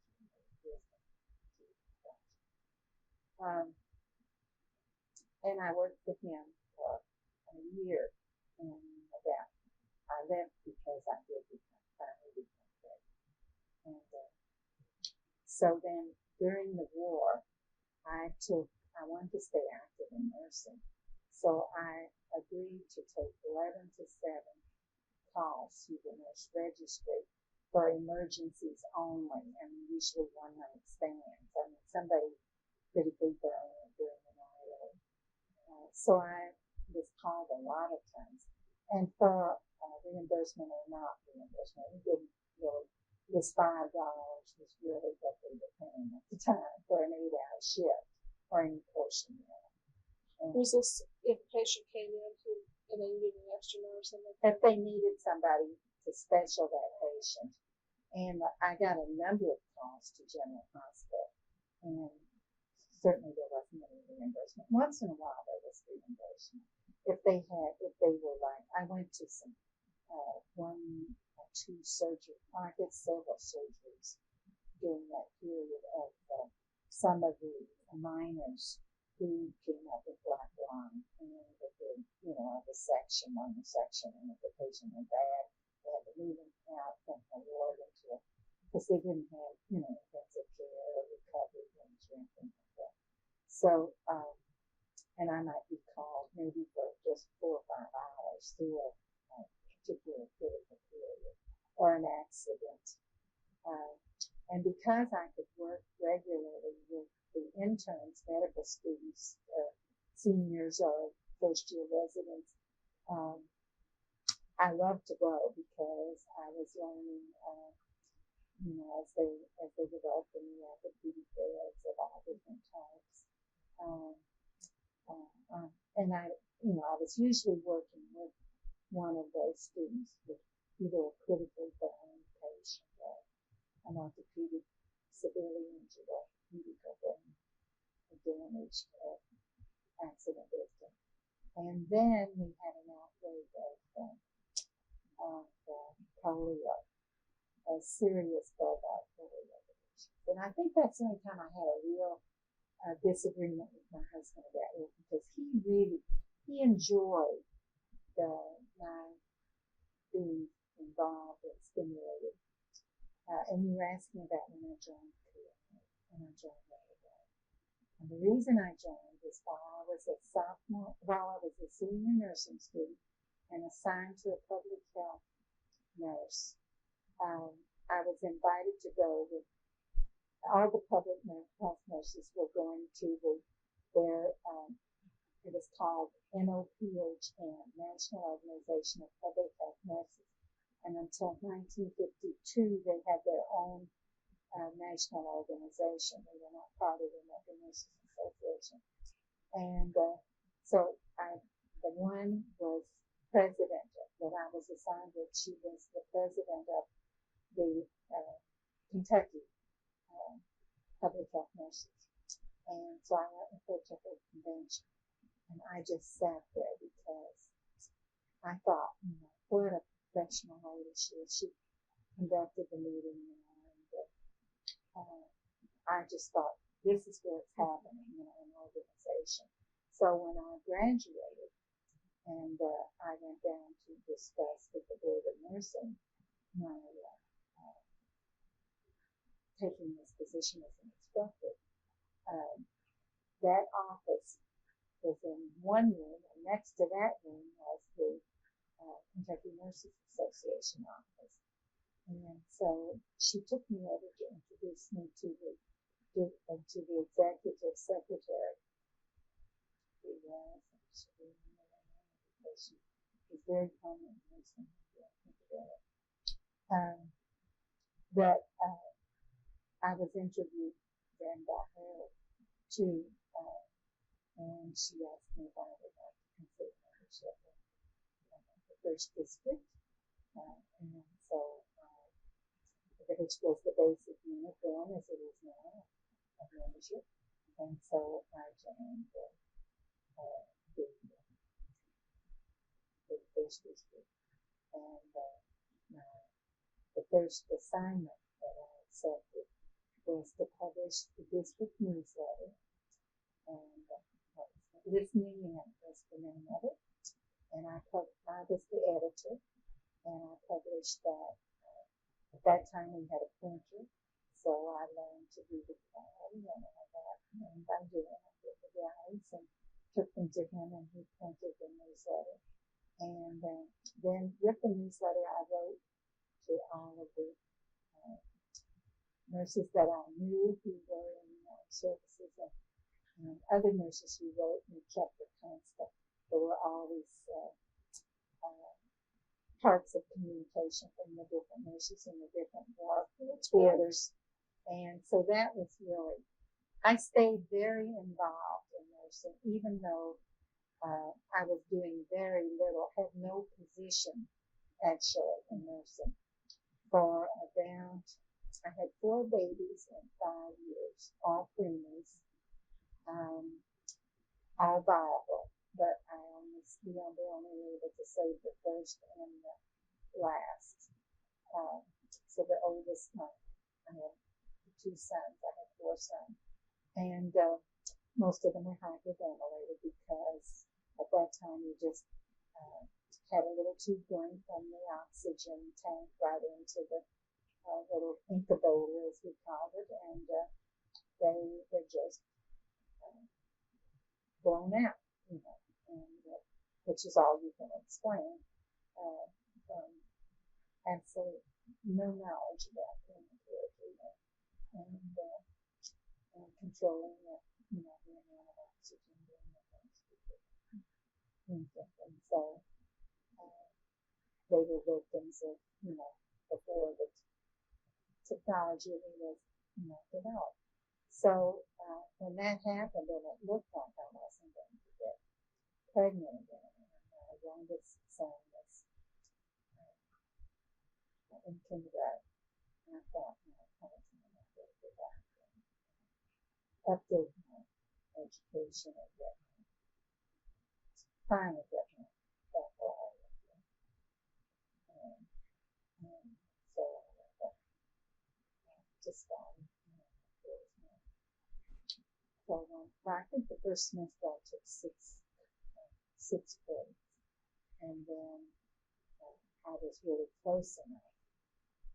And I worked with him for a year, and I left because I did finally become pregnant. And so then during the war, I wanted to stay active in nursing. So I agreed to take 11 to 7 calls to the nurse registry for emergencies only, and usually one-night stands. I mean, somebody critically burned during the night. So I was called a lot of times. And for reimbursement or not reimbursement, we didn't really, this $5 was really what they were paying at the time for an 8-hour shift or any portion thereof. Was this if a patient came in and they needed an extra nurse? If they needed somebody to special that patient. And I got a number of calls to General Hospital, and certainly there wasn't any reimbursement. Once in a while there was reimbursement. If they were like, I went to some 1 or 2 surgeries, I did several surgeries during that period of some of the minors who came up with black lung, and they did, the section, and if the patient went bad, they had to move them out from the ward because they didn't have, intensive care or recovery rooms or anything like that. So, and I might be called maybe for just 4 or 5 hours through a particular critical period or an accident. And because I could work regularly with the interns, medical students, seniors or first-year residents, I loved to go because I was learning, as they developed in the orthopedic beds of all different types. And I was usually working with one of those students with either a critically burned patient or an orthopedic severely injured orthopedic or brain damaged accident victim. And then we had an outbreak of polio, a serious bulbar polio. And I think that's the only time I had a real disagreement with my husband about it, because he enjoyed my being involved and stimulated. And you were asking about when I joined PMA, and I joined right away. And the reason I joined is while I was a senior nursing student and assigned to a public health nurse, I was invited to go with all the public health nurses were going to it was called NOPHN, National Organization of Public Health Nurses. And until 1952, they had their own national organization. They were not part of the American Nurses Association. And so the one was president that I was assigned with. She was the president of the Kentucky Public Health Nurses. And so I went with her to her convention. And I just sat there because I thought, what a professional lady she is. She conducted the meeting, and I just thought, this is where it's happening, in an organization. So when I graduated, and I went down to discuss with the Board of Nursing my taking this position as an instructor, that office was in one room, and next to that room was the Kentucky Nurses Association office. And so she took me over to introduce me to the executive secretary. She was very prominent in nursing. But I was interviewed then by her too, and she asked me if I would like to consider membership in the first district, and so which was the basic unit then, as it is now, of membership, and so I joined the first district, and the first assignment that I accepted was to publish the district newsletter, and listening in was the name of it. And I was the editor, and I published that. At that time, we had a printer, so I learned to do the guides and all that. And by doing it, I did the guides and took them to him, and he printed the newsletter. And then with the newsletter, I wrote to all of the nurses that I knew who were in services, and other nurses who wrote and kept it constant. There were always parts of communication from the different nurses in the different quarters. And so that was really, I stayed very involved in nursing, even though I was doing very little, had no position actually in nursing. For about, I had 4 babies in 5 years, all preemies, all viable, but we were only able to save the first and the last. So the oldest one, I had 2 sons, I had 4 sons, and most of them were hyperventilated because at that time you just had a little tube going from the oxygen tank right into the little incubator, as we called it, and they were just blown out, and which is all you can explain. Absolutely no knowledge about premature treatment and controlling the amount of oxygen being infant. And so they were victims of, before the technology was, developed. So when that happened, and it looked like I wasn't going to get pregnant again, and my youngest son was in kindergarten, and I thought, I was going to have to go back and update my education and finally get my baccalaureate. And so I went back to study. So I think the first semester I took six grades, and then I was really close enough,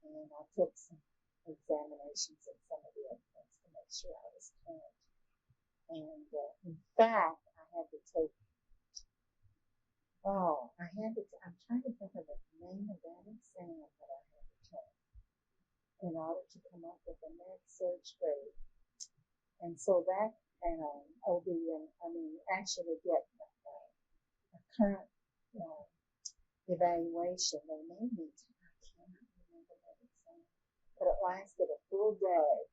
and I took some examinations in some of the other things to make sure I was current. And in fact, I had to take, I'm trying to think of the name of that exam that I had to take in order to come up with a med-surg grade. And so that, and OB, and actually get a current evaluation. They made me, I cannot remember that exam, but it lasted a full day.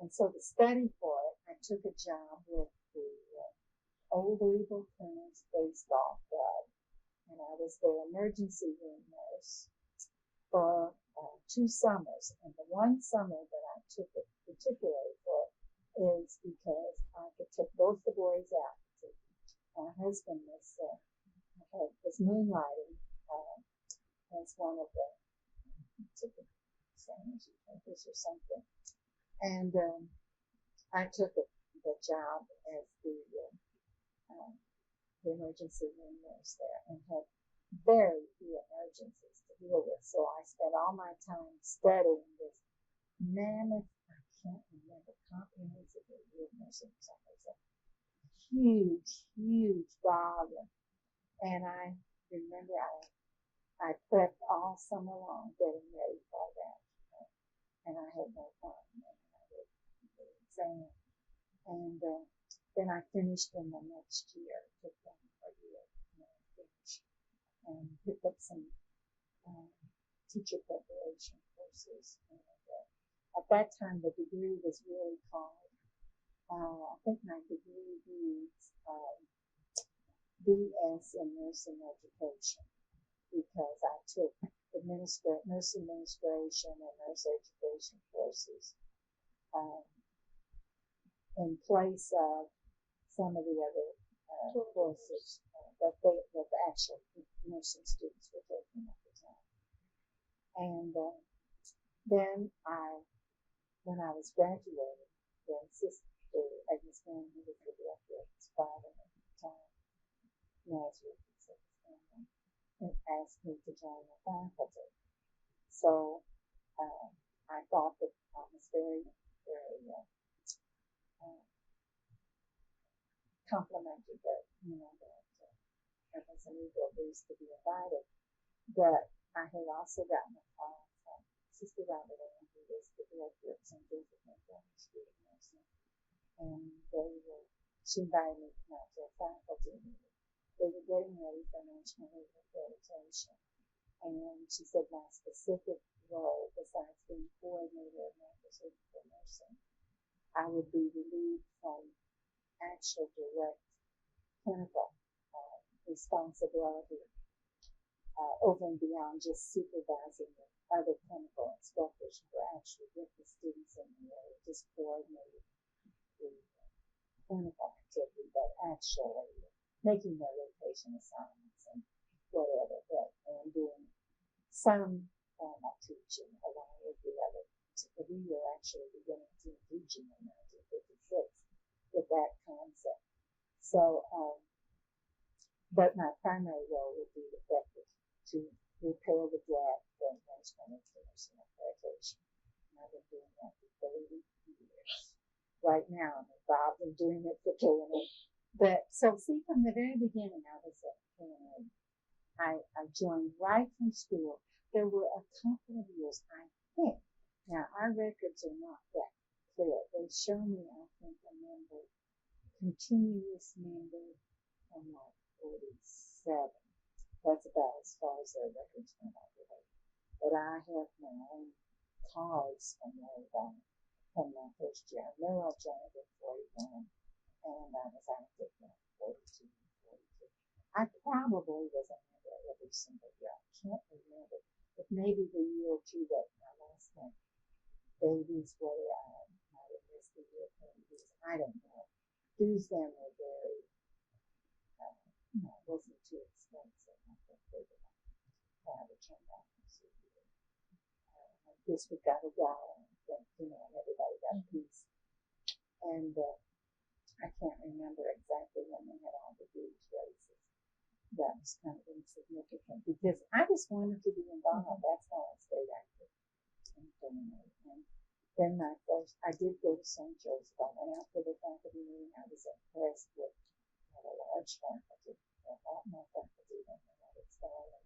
And so to study for it, I took a job with the Old Eagle Clinics baseball club, and I was their emergency room nurse for 2 summers. And the one summer that I took it particularly for is because I could take both the boys out. My husband was moonlighting as one of the typical things, or something. And I took the job as the emergency room nurse there and had very few emergencies to deal with. So I spent all my time studying this mammoth, I can't remember, comprehensive review of nursing centers, a huge volume. And I remember I prepped all summer long getting ready for that. And I had no fun. And I did the exam. And then I finished in the next year, took one more year, and I finished and picked up some teacher preparation courses. And at that time, the degree was really called, I think my degree reads BS in Nursing Education, because I took nurse administration and nurse education courses in place of some of the other courses that the actual nursing students were taking at the time. And then when I was graduating, the sister, Agnes Mann, who was the director of his father at the time, Nazareth, and asked me to join the faculty. So I thought that I was very complimented that, that it was an eagle boost to be invited. But I had also gotten a call from Sister Robert Ann, who was the director of St. Joseph Montgomery School of Nursing, and she invited me to come out to a faculty meeting. They were getting ready for national accreditation, and she said my specific role, besides being coordinator of medical surgical nursing, I would be relieved from actual direct clinical responsibility over and beyond just supervising the other clinical instructors who were actually with the students in the area, just coordinating the clinical activity, but actually making their rotation assignments and whatever, and doing some formal teaching along with the other. We were actually beginning to teaching in 1956 with that concept. So, but my primary role would be to repair the gap for national nursing accreditation. And I've been doing that for 30 years. Right now, I'm involved in doing it for KNA. But so, see, from the very beginning, I was at KNA. I joined right from school. There were a couple of years, I think. Now, our records are not that clear. They show me, I think, a member, continuous member from like 47. That's about as far as their records went, I believe. But I have my own cards from way back from my first year. I know I joined at 41, and I was active in 42 and 42. I probably was a member every single year. I can't remember. But maybe the year or two that my last one, babies were, I might have missed the year for babies. I don't know. Dues then were very, wasn't too expensive. I think they were like $5 or $10 a year. District got $1, and everybody got a piece. And I can't remember exactly when they had all the dues raises. That was kind of insignificant because I just wanted to be involved. That's how I stayed active. And then I did go to St. Joseph. I went out for the faculty meeting. I was impressed with a large faculty, a lot more faculty than I had started.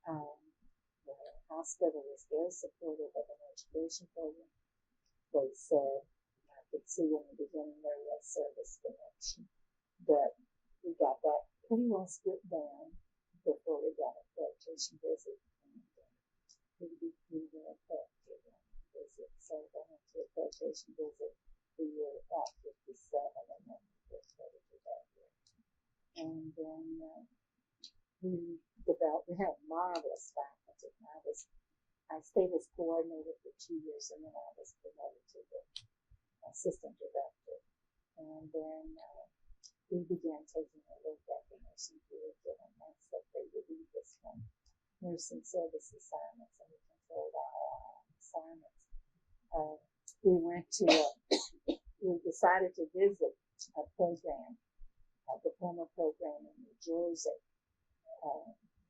The hospital was very supportive of an education program. They said, I could see in the beginning there was service connection, but we got that pretty well split down before we got a accreditation visit. And we were accredited visit. So I went to a accreditation visit the year about 57, and then we were accredited that year. And then we had marvelous faculty. I stayed as coordinator for 2 years, and then I was promoted to the assistant director. And then we began taking a look at the nursing curriculum. That's what they would do this one. nursing service assignments, and we controlled all our assignments. We decided to visit a program, a diploma program in New Jersey,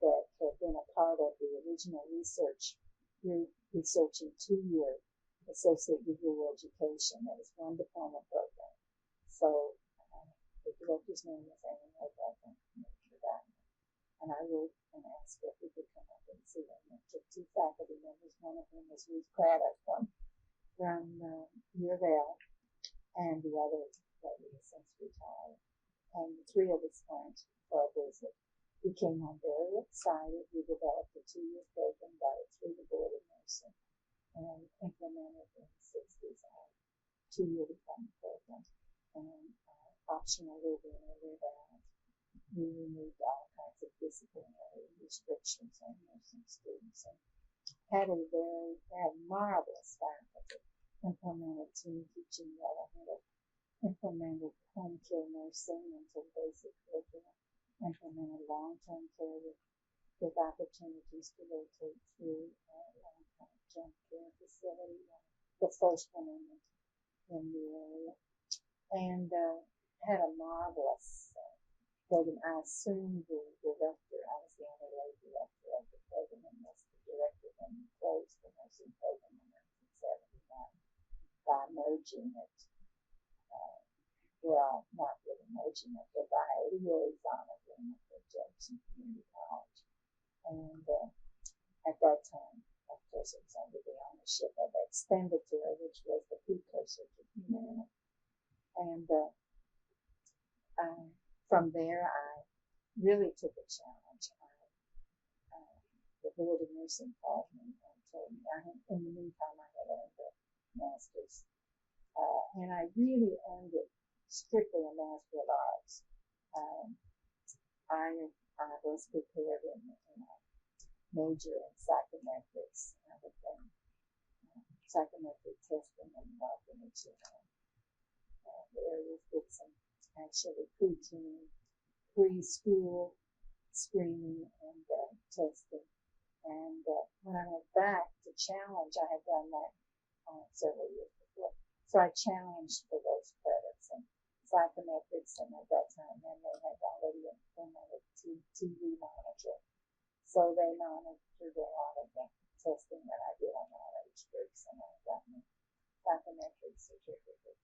that had been a part of the original research group researching 2-year associate behavioral education. That was one diploma program. So the director's name was Amy O'Donovan, and I wrote and asked if we could come up and see them. And took 2 faculty members. One of them was Ruth Craddock from U of L, and the other lady has since retired. And the 3 of us went for a visit. We came home very excited. We developed a 2-year program, got it through the Board of Nursing, and implemented in the 60s our 2-year diploma program. And optional live-in or live-out. We removed all kinds of disciplinary restrictions on nursing students, and had marvelous faculty. Implemented team teaching well. Implemented home care nursing into basic curriculum. Implemented long-term care with opportunities to rotate through long-term care facility, the first one in the area, and had a marvelous program. I assumed the director, I was the only lady director of the program, and was the director when we closed the nursing program in 1979 by merging it. Well, not really merging it, but by a liaison agreement with Jefferson Community College. And at that time, of course, it was under the ownership of Expenditure, which was the precursor to Humana. And from there, I really took a challenge. The Board of Nursing called me and told me, in the meantime, I had earned a master's. And I really earned it strictly a Master of Arts. I was prepared in a major in psychometrics. I had done psychometric testing and orphanage areas, did some actually preteen, preschool screening and testing. And when I went back to challenge, I had done that several years before. So I challenged for those credits and psychometrics, and at that time, then they had already implemented TV monitoring. So they monitored a lot of the testing that I did on all age groups, and I got my psychometric certificate.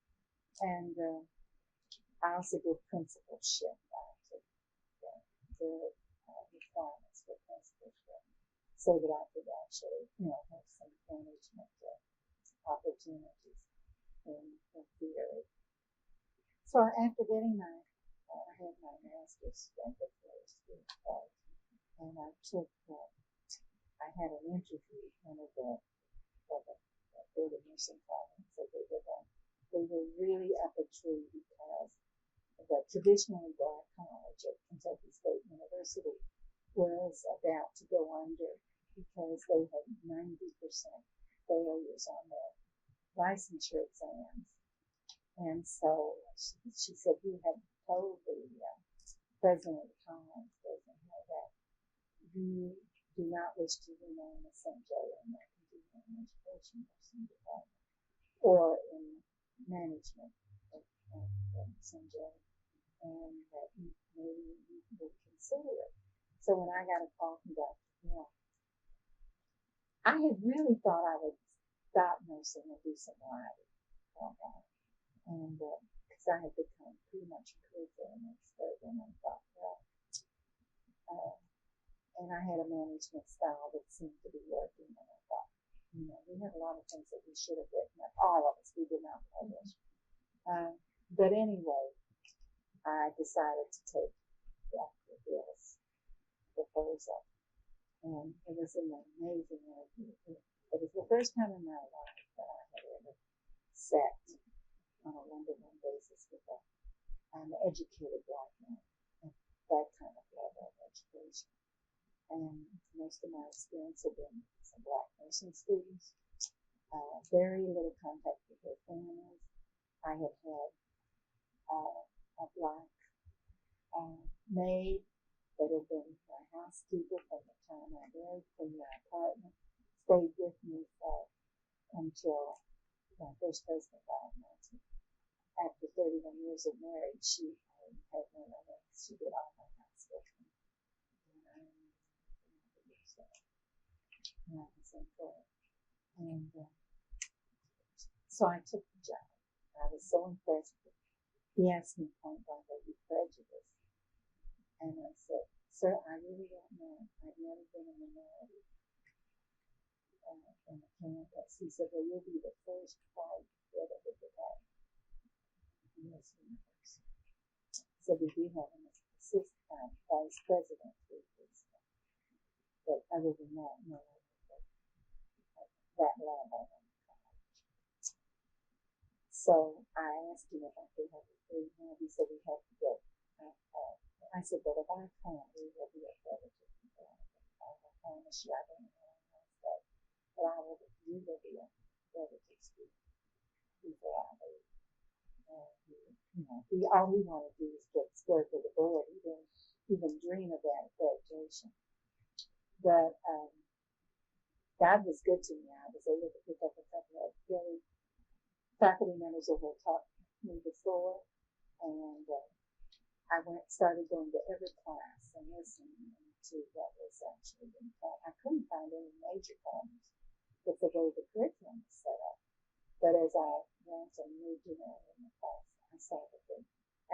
And I also did principalship. I took the requirements for principalship so that I could actually, have some management opportunities in theory. So after getting I had my master's in the school college, and I had an interview with one of the Board of Nursing colleagues that they were really up a tree because the traditionally black college at Kentucky State University was about to go under because they had 90% failures on their licensure exams. And so she said, "You have told the president of the college, that you do not wish to remain a St. Joe in that continuing education nursing department or in management of St. Joe, and that maybe you would consider it." So when I got a call from Dr. Hill, I had really thought I would stop nursing and do some writing for a while. And because I had become pretty much a curriculum expert, and I thought, and I had a management style that seemed to be working, and I thought, we have a lot of things that we should have written up. All of us, we did not publish. But anyway, I decided to take Dr. Hill's proposal, and it was an amazing interview. It was the first time in my life that I had ever sat on a one-to-one basis with an educated black man at that kind of level of education. And most of my experience had been some black nursing students, very little contact with their families. I had a black maid that had been my housekeeper from the time I married from my apartment, stayed with me until my first husband died. After 31 years of marriage, she had none of it. She did all my housework. And so I took the job. I was so impressed with it. He asked me point blank, "Are you prejudiced?" And I said, "Sir, I really don't know. I've never been a minority in the campus." He said, "Well, you'll be the first white that ever did that in this universe." So we do have an assistant vice president who is, but other than that, no one at that level. So I asked him if I could have a free hand. He said we have to get. I said, "But if I can't, we will be accredited." I promise you, I don't know that, but I will. You will be accredited student before I leave. All he wanted to do was get squared for the board. He didn't even dream about graduation. But God was good to me. I was able to pick up a couple of really faculty members who had taught me before, and I started going to every class and listening to what was actually being taught. I couldn't find any major problems with the way the curriculum was set up. But as I went and moved around in the class, I saw that they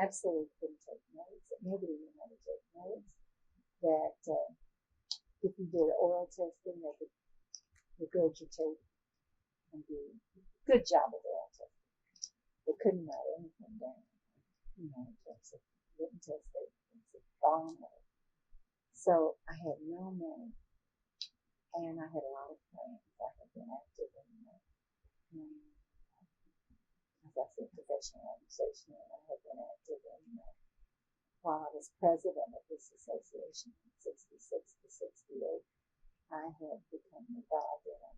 absolutely couldn't take notes, that nobody knew how to take notes, that if you did oral testing, they could regurgitate and do a good job of oral testing. They couldn't write anything down, in terms of written test statements, phenomenal. So I had no money, and I had a lot of plans. I had been active as I said, professional organization, and I had been active while I was president of this association from 66 to 68. I had become involved in an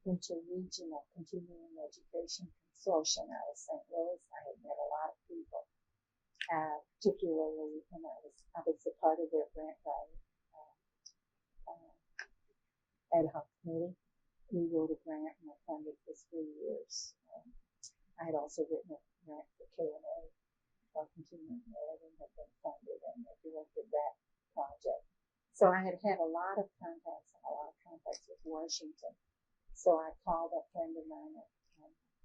interregional continuing education consortium out of St. Louis. I had met a lot of people, particularly when I was a part of their grant writing ad hoc committee. We wrote a grant and I funded for 3 years. I had also written a grant for KNA, continuing ed, and had been funded and directed that project. So I had had a lot of contacts with Washington. So I called a friend of mine at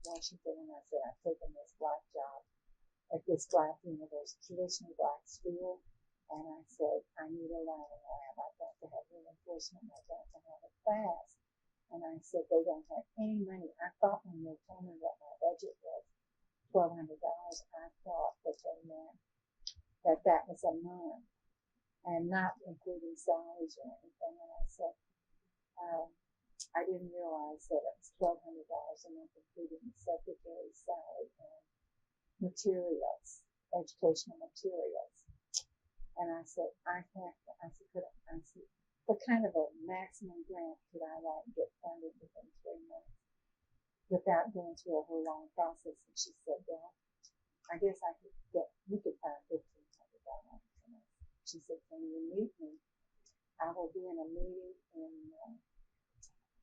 Washington and I said, "I've taken this black job at this black university, traditionally black school." And I said, "I need a learning lab. I've got to have reinforcement. I've got to have it fast." And I said, "They don't have any money." I thought when they told me what my budget was, $1,200, I thought that they meant that was a month and not including salaries or anything. And I said, I didn't realize that it was $1,200 a month, including the secretary's salary and materials, educational materials. And I said, what kind of a maximum grant could I write and get funded within 3 months without going through a whole long process? And she said, "Well, I guess we could find $1,500. She said, "Can you meet me? I will be in a meeting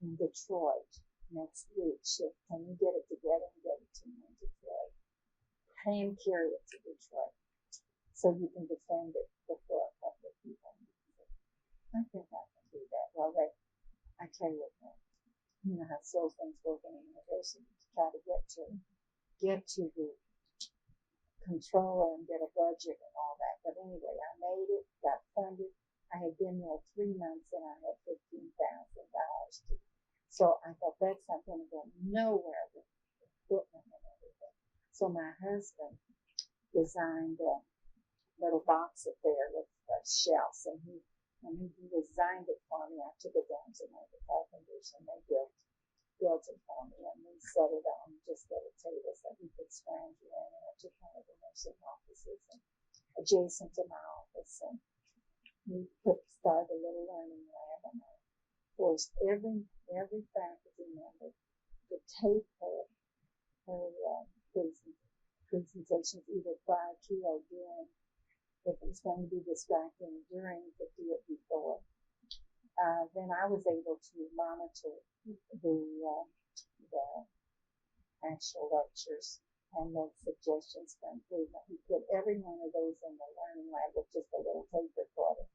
in Detroit next week. Can you get it together and get it to me in Detroit? Hand carry it to Detroit so you can defend it before a couple of people." I think I can do that. Well, I tell you what, you know how slow things work in a university to try to get to the controller and get a budget and all that. But anyway, I made it, got funded. I had been there 3 months and I had $15,000 to. So I thought, that's not going to go nowhere with equipment and everything. So my husband designed a little box up there with shelves, and he designed it for me. I took it down to one of the carpenters and they built it for me, and we set it on just at a table so we could scrounge around. And I took one of the nursing offices and adjacent to my office, and we started a little learning lab, and I forced every faculty member to tape her presentations either prior to or during if it was going to be distracting during, could do it before. Then I was able to monitor the actual lectures and make suggestions for improvement. We put every one of those in the learning lab with just a little tape recorder.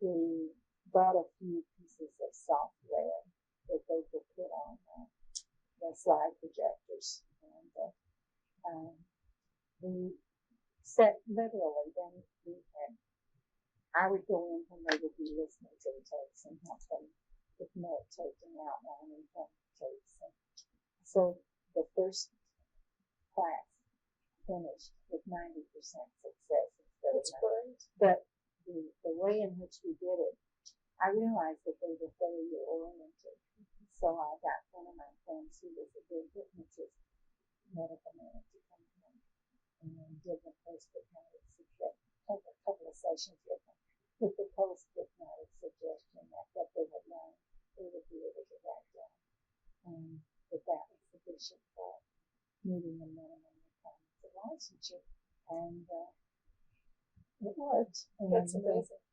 We bought a few pieces of software that they could put on the slide projectors. And we set literally, then I would go in when they would be listening to the tapes and help them with note taking, outlining from tapes. And so the first class finished with 90% success instead of 90%. But the way in which we did it, I realized that they were failure oriented. So I got one of my friends who was a good hypnotist, medical man, to come in and give them post-hypnotic suggestion, take a couple of sessions with them, with the post-hypnotic suggestion that what they had learned, they would be able to write down. And that was sufficient for meeting the minimum requirements of licensure. And it worked. That's amazing.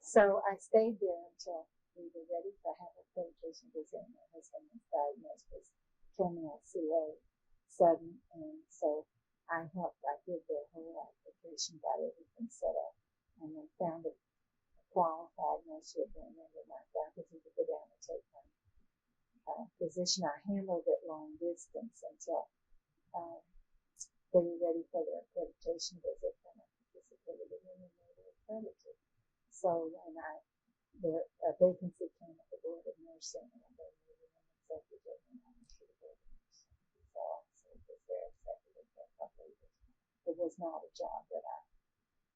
So I stayed there until we were ready to have accreditation because my husband was diagnosed with terminal CA sudden, and so I did their whole application, got everything set up, and then found a qualified nurse who had been under my faculty to go down and take my position. I handled it long distance until they were ready for their accreditation visit, and I participated in it, and they were accredited. So when a vacancy came at the Board of Nursing, and they needed an executive, and I went to the Board of Nursing. So I was their executive for a couple of years. It was not a job that I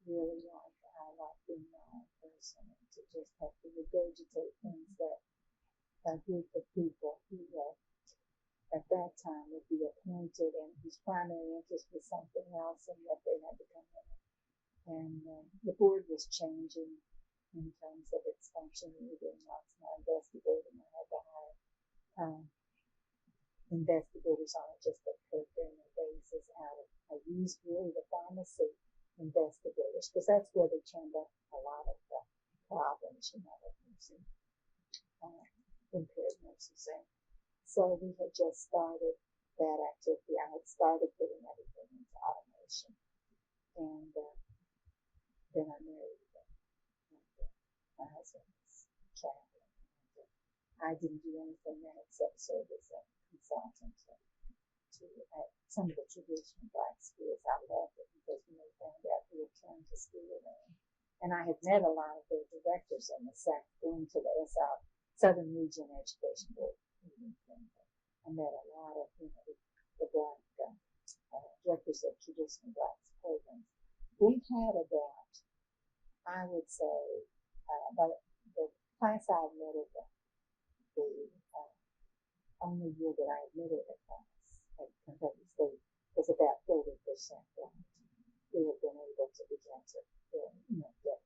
really liked. I liked being my own person and to just have to regurgitate things that a group of people who at that time would be appointed and whose primary interest was something else, and yet they had to come in. And the board was changing in terms of its function. We were doing lots more investigating. I had to hire investigators on just a per diem basis out of, I used really the pharmacy investigators because that's where they turned up a lot of the problems, with nursing, impaired nurses. And so we had just started that activity. I had started putting everything into automation. And then I married them. My husband was traveling. I didn't do anything then except serve as a consultant to some of the traditional Black schools. I loved it because when they found out who had turned to school and I had met a lot of their directors in the South, going to the Southern Region Education Board meetings. I met a lot of the Black directors of traditional Black programs. We've had about, I would say, but the class I admitted, the only year that I admitted a class at Kentucky State was about 30% Black. We have been able to begin to get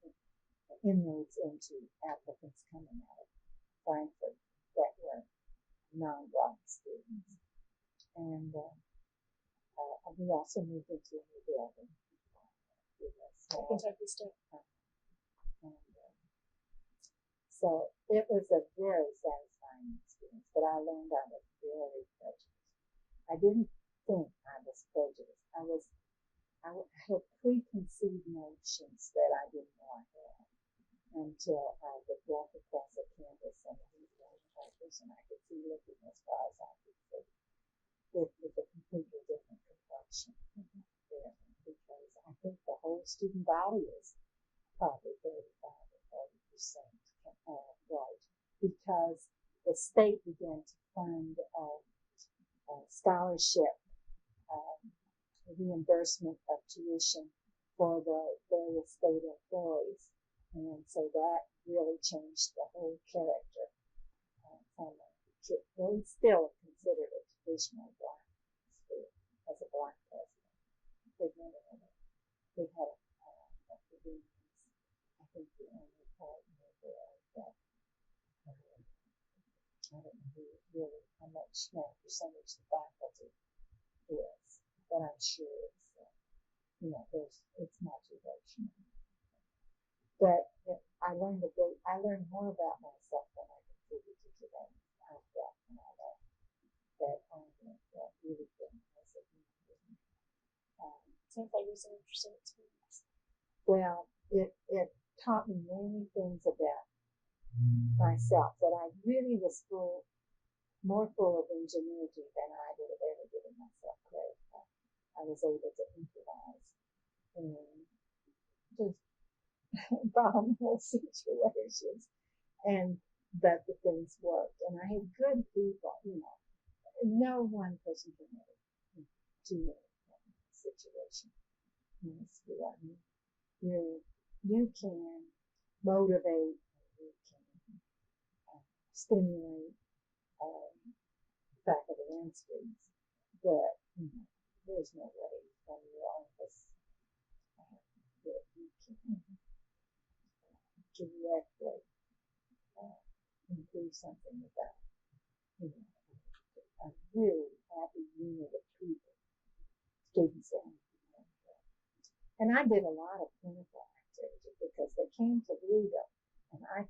inroads into applicants coming out of Frankfurt that were non-Black students. And we also moved into a new building. Kentucky State. So it was a very satisfying experience, but I learned I was very prejudiced. I didn't think I was prejudiced. I had preconceived notions that I didn't know I had until I would walk across a campus and meet one person I could see looking as far as I could see with a completely different complexion there, because I think the whole student body is probably 35 or 40% white, because the state began to fund scholarship reimbursement of tuition for the various state employees, and so that really changed the whole character from a kid. They still considered a traditional Black school as a Black president. They had I think the only partner there that I don't know really how much percentage the faculty is, but I'm sure it's it's motivational. But I learned more about myself than I contributed to them. I felt when I left that that really good as a human being. Sounds like it was an interesting experience. Well, it taught me many things about myself that I really was more full of ingenuity than I would have ever given myself credit for. I was able to improvise and just bomb whole situations, but the things worked, and I had good people. No one person can make too many situation. You can motivate, you can stimulate faculty and students, but there's no way from your office that you can directly improve something without a really happy unit of people, students, and I did a lot of clinical activity because they came to Louisville, and I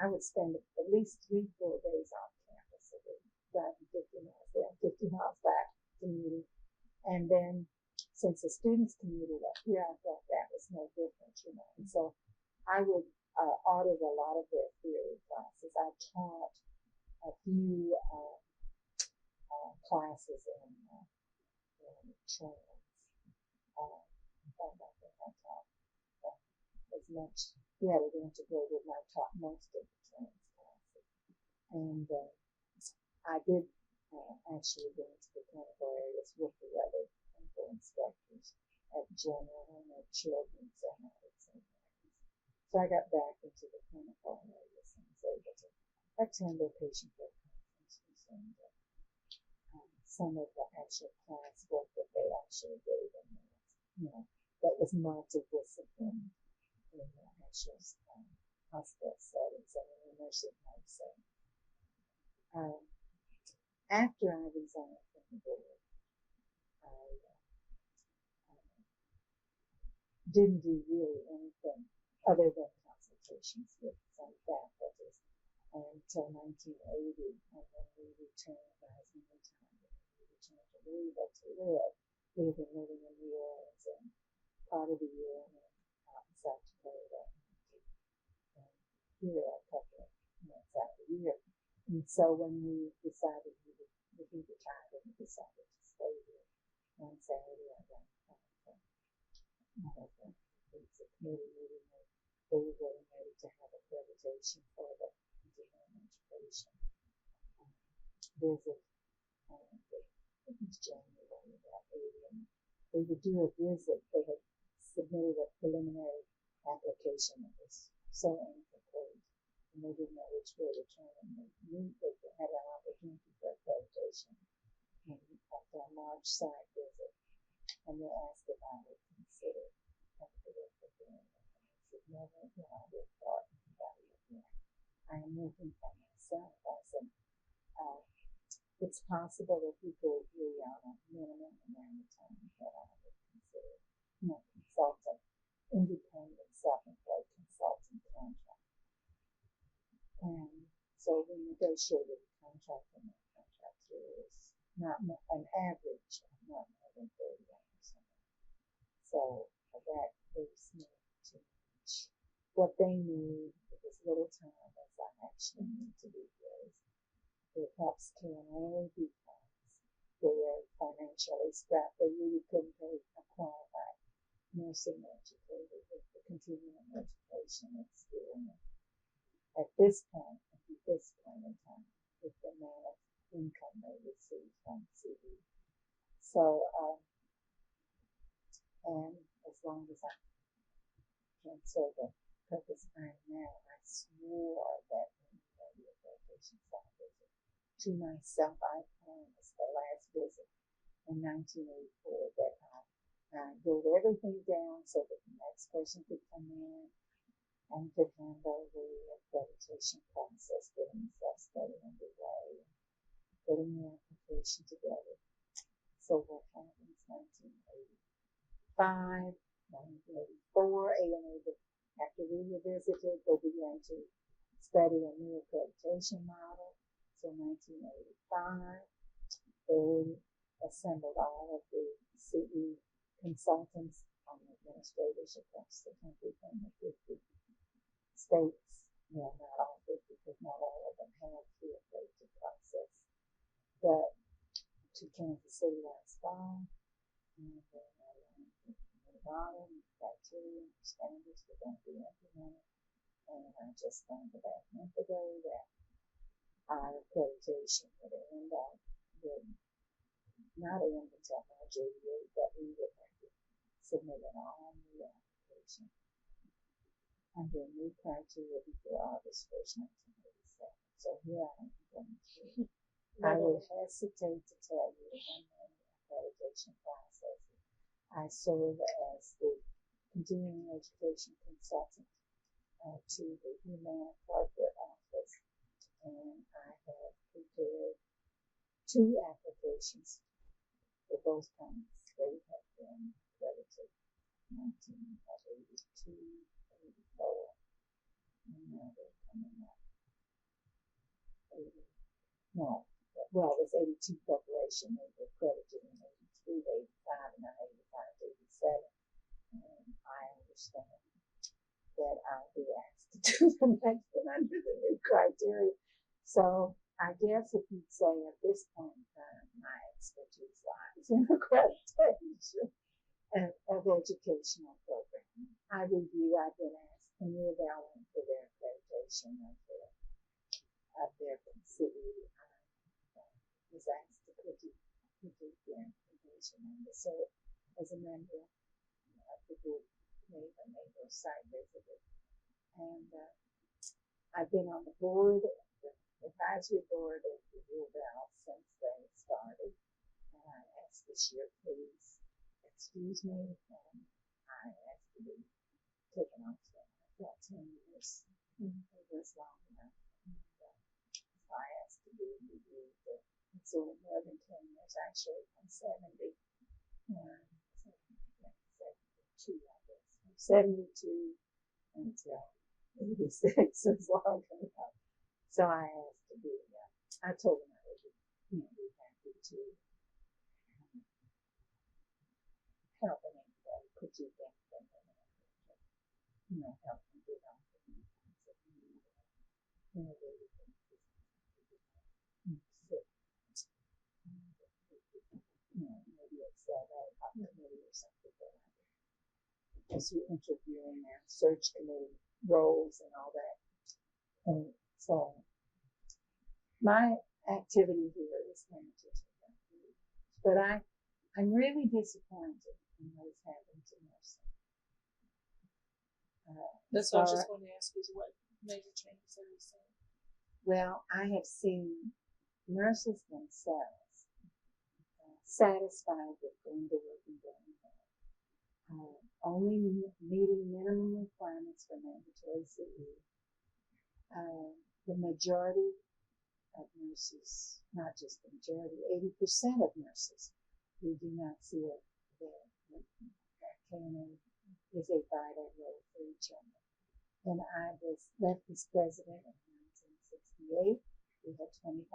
would spend at least 3 full days on campus a week, driving 50 miles there, 50 miles back to meeting. And then, since the students commuted up here, I thought that was no different, And so I would audit a lot of their theory classes. I taught a few classes in trans. I taught as much. We had it integrated, and I taught most of the trans classes. And I did actually go into the clinical areas with the other clinical instructors at general and at children's and adults. So I got back into the clinical areas and was able to attend their patient care conferences and some of the actual class work that they actually gave in that was multidisciplinary in the actual hospital settings and in the nursing home setting. After I resigned from the board, I didn't do really anything other than consultations with some faculties until 1980, and then we returned, I was in retirement, we returned to Louisville to live. We had been living in New Orleans and part of the year and out in South Dakota and here a couple of months out of the year. And so when we decided he retired and we decided to stay here, one Saturday I got it's a committee meeting and they were getting ready to have accreditation for the continuing education visit. It was January about 80, and they would do a visit. They had submitted a preliminary application that was so incomplete, and they didn't know which way to turn. And they had an opportunity for accreditation after a March site visit, and they asked if I would consider coming to work with them. And I said, no, I would thought about it again. I am working for myself. I said, it's possible that we could agree on a minimum amount of time that I would consider consultant, independent, self-employed consultant contract. And so we negotiated a contract, and that contract here is not an average of not more than 30 hours a month. So that leaves me to manage what they need with as little time as I actually need to be here. It helps KNA because they are financially strapped. They really couldn't pay a qualified nursing educator with the continuing education experience at this point in time, with the amount of income they receive from CD. So, and as long as I can serve the purpose I am now, I swore that when the accreditation site visit to myself, I promised the last visit in 1984 that I wrote everything down so that the next person could come in and could handle the accreditation process, getting the self-study underway, getting the application together. So what happens 1985, 1985, 1984, ANA, after we were visited, they began to study a new accreditation model. So 1985, they assembled all of the CE consultants and administrators across the country from the 50 states. Well, not all 50, because not all of them had the accredited process. But to Kansas City last fall, and then I learned the model, criteria, and standards were going to be implemented. And I just learned about a month ago that our accreditation would end up with not end until March 88, but we would have to submit an all-new application under new criteria before August 1st, 1987. So here I am going through. I would hesitate to tell you how many accreditation processes. I serve as the continuing education consultant to the Humana Corporate Office, and I have prepared 2 applications for both kinds. They have been accredited 1982, 84, and now they're coming up. 80, no, well, it was 82 preparation. They were accredited in 83, 85, and now 85 to 87. And I understand that I'll be asked to do the next one under the new criteria. So I guess if you'd say at this point in time, my expertise lies in accreditation of educational programming. I've been asked, can you evaluate for their accreditation of their CE? I was asked to critique the implementation and to serve as a member of the group neighbor site visited. And I've been on the board, the advisory board of the U of L since they started. And I asked this year, please excuse me, and I asked to be taken off them. I've got 10 years. It was long enough. And, so I asked to be reviewed. It's a little more than 10 years, actually. I'm 70. 72, I guess. I'm 72 until 86 is long enough. So I asked to be, I told them I would be happy to help anybody critique anything, help them get on the innovative things. Maybe it's that committee or something like that. As you're interviewing and search committee roles and all that. And so my activity here is limited to that. But I'm really disappointed in what's happened to nursing. That's what I was just going to ask you, what major changes have you seen? Well, I have seen nurses themselves satisfied with going to work and going home. Only meeting minimum requirements for mandatory CE. The majority of nurses, not just the majority, 80% of nurses who do not see it, that KNA is a vital role for each other. When I was left as president in 1968, we had 2,500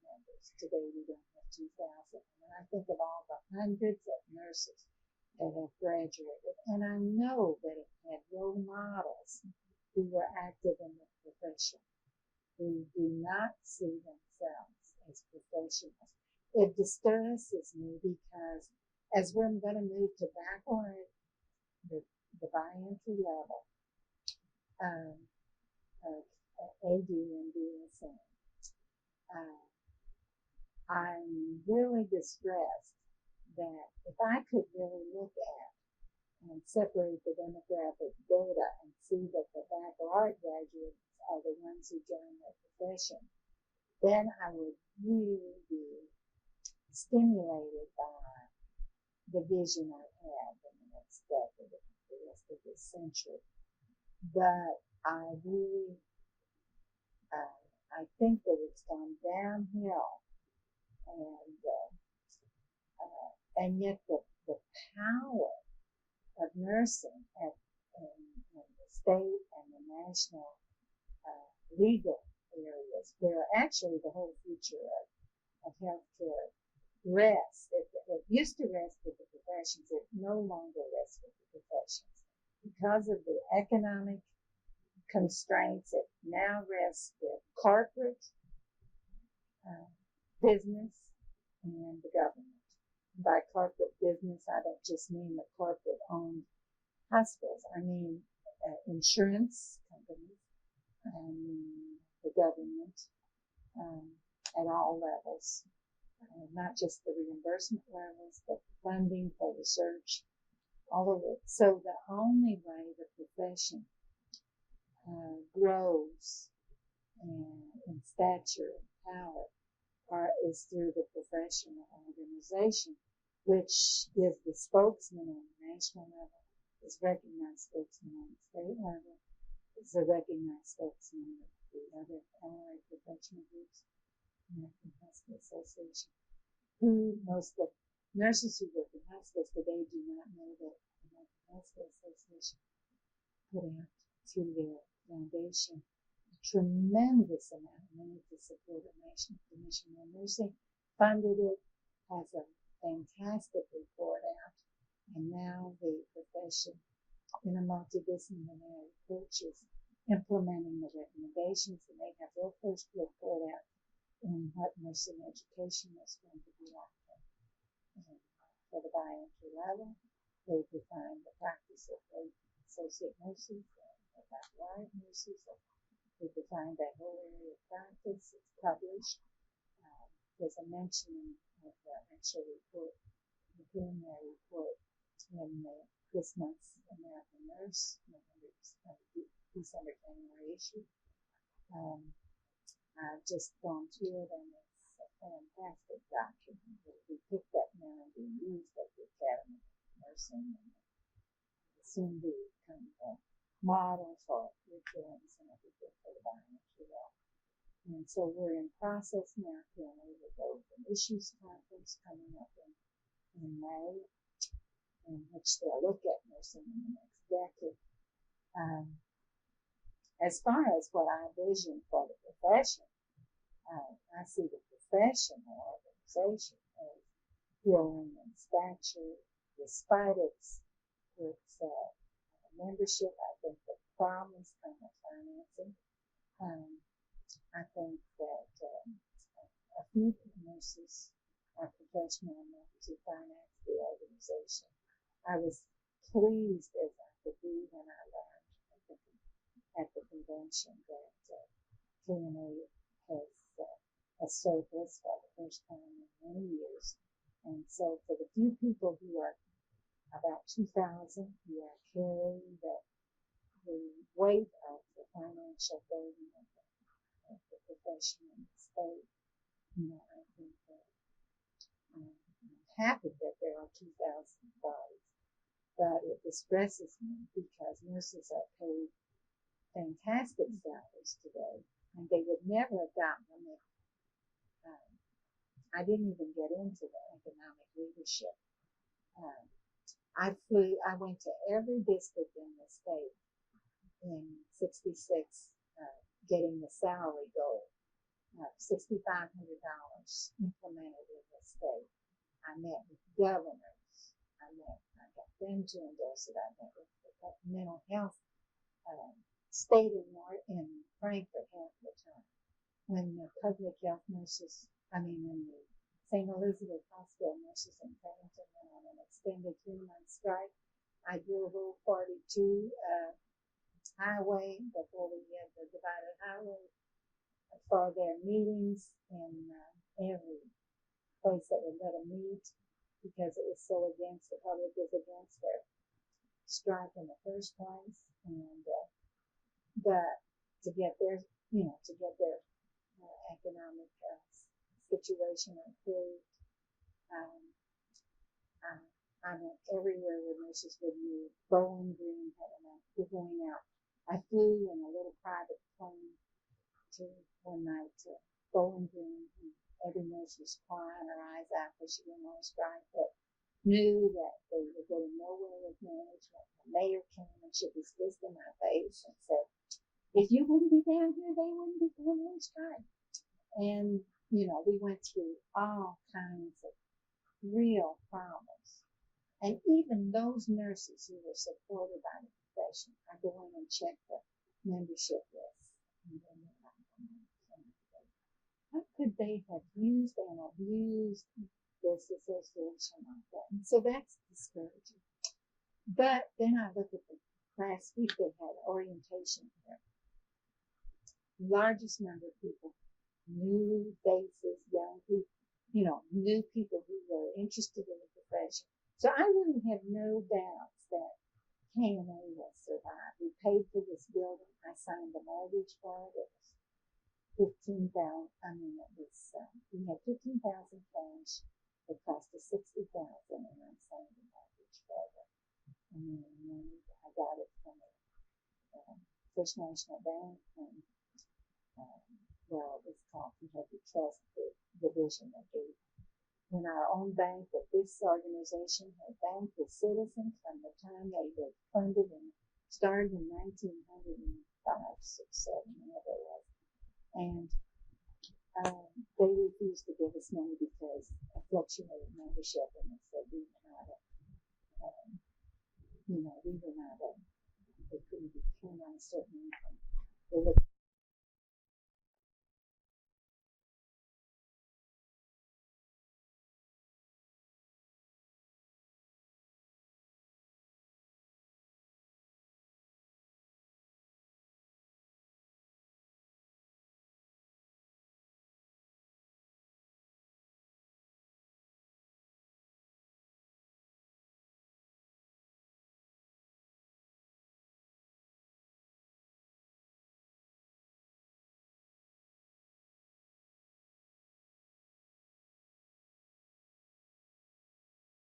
members. Today we don't have 2,000. And I think of all the hundreds of nurses that have graduated, and I know that it had role models who were active in the profession, who do not see themselves as professionals. It distresses me because as we're going to move to baccalaureate, the by-entry level of AD and BSN, I'm really distressed that if I could really look at and separate the demographic data and see that the baccalaureate graduates are the ones who join the profession, then I would really be stimulated by the vision I have in the next decade, the rest of this century. But I really, I think that it's gone downhill, and yet the power of nursing in the state and the national legal areas, where actually the whole future of healthcare rests. It used to rest with the professions. It no longer rests with the professions. Because of the economic constraints, it now rests with corporate business and the government. By corporate business, I don't just mean the corporate-owned hospitals. I mean insurance companies and the government at all levels, not just the reimbursement levels, but the funding for research, all of it. So the only way the profession grows in stature and power is through the professional organization, which is the spokesman on the national level, is recognized spokesman on the state level, is a recognized spokesman of the other allied professional groups, American Hospital Association, who most of the nurses who work in hospitals today do not know that the American Hospital Association put out through their foundation a tremendous amount of money to support a national commission on nursing, funded it, has a fantastic report out, and now the profession in a multidisciplinary approach is implementing the recommendations, and they have their first report out in what nursing education is going to be like. And for the bi-entry level, they define the practice of associate nurses and baccalaureate nurses. They define that whole area of practice. It's published. There's a mention of the actual report, the preliminary report in this month's American Nurse, December, January issue. I've just gone through it, and it's a fantastic document. We picked up now and being used at the Academy of Nursing, and soon be become a model for curriculums and everything for the bi-entry level. And so we're in process now currently with the Open Issues Conference coming up in May, in which they'll look at nursing in the next decade. As far as what I envision for the profession, I see the profession or organization as growing in stature despite its membership. I think the problems come with financing. I think that a few nurses are professional enough to finance the organization. I was pleased as I could be when I learned at the convention that KNA has a surplus for the first time in many years. And so for the few people who are about 2,000 who are carrying the weight of the financial burden of the profession in the state, I think that I'm happy that there are 2,000 bodies. But it distresses me because nurses are paid fantastic salaries today, and they would never have gotten them if I didn't even get into the economic leadership. I went to every district in the state in '66, getting the salary goal, $6,500 implemented in the state. I met with governors. I got them to endorse it. I met with the mental health state in Frankfurt half the time. When the public health nurses, when the St. Elizabeth Hospital nurses in Farmington went on an extended 3-month strike, I drove Old 42 highway before we had the divided highway for their meetings in every place that would let them meet, because it was so against, the public was against their strike in the first place, and but to get their economic situation improved. I went everywhere where nurses would move. Bowling Green had we're going out. I flew in a little private plane one night to Bowling Green, and every nurse was crying her eyes out because she didn't want to strike, but knew that they would getting nowhere with management. The mayor came and shook his fist in my face and said, if you wouldn't be down here, they wouldn't be going on strike. And, you know, we went through all kinds of real problems. And even those nurses who were supported by the profession are going and check the membership list. And then they're not going to. How could they have used and abused this association like that? And so that's discouraging. But then I look at the last week they had orientation here. Largest number of people, new faces, young people, you know, new people who were interested in the profession. So I really have no doubts that KNA will survive. We paid for this building. I signed the mortgage for it. It was $15,000. We had $15,000 cash. It cost us $60,000, and I signed the mortgage for it. And then I got it from First National Bank, and well, it was called Kentucky Trust Division of the. When our own bank, that this organization had banked with Citizens from the time they were funded and started in 1905, 6, 7, whatever it was. And they refused to give us money because of fluctuating membership, and they said we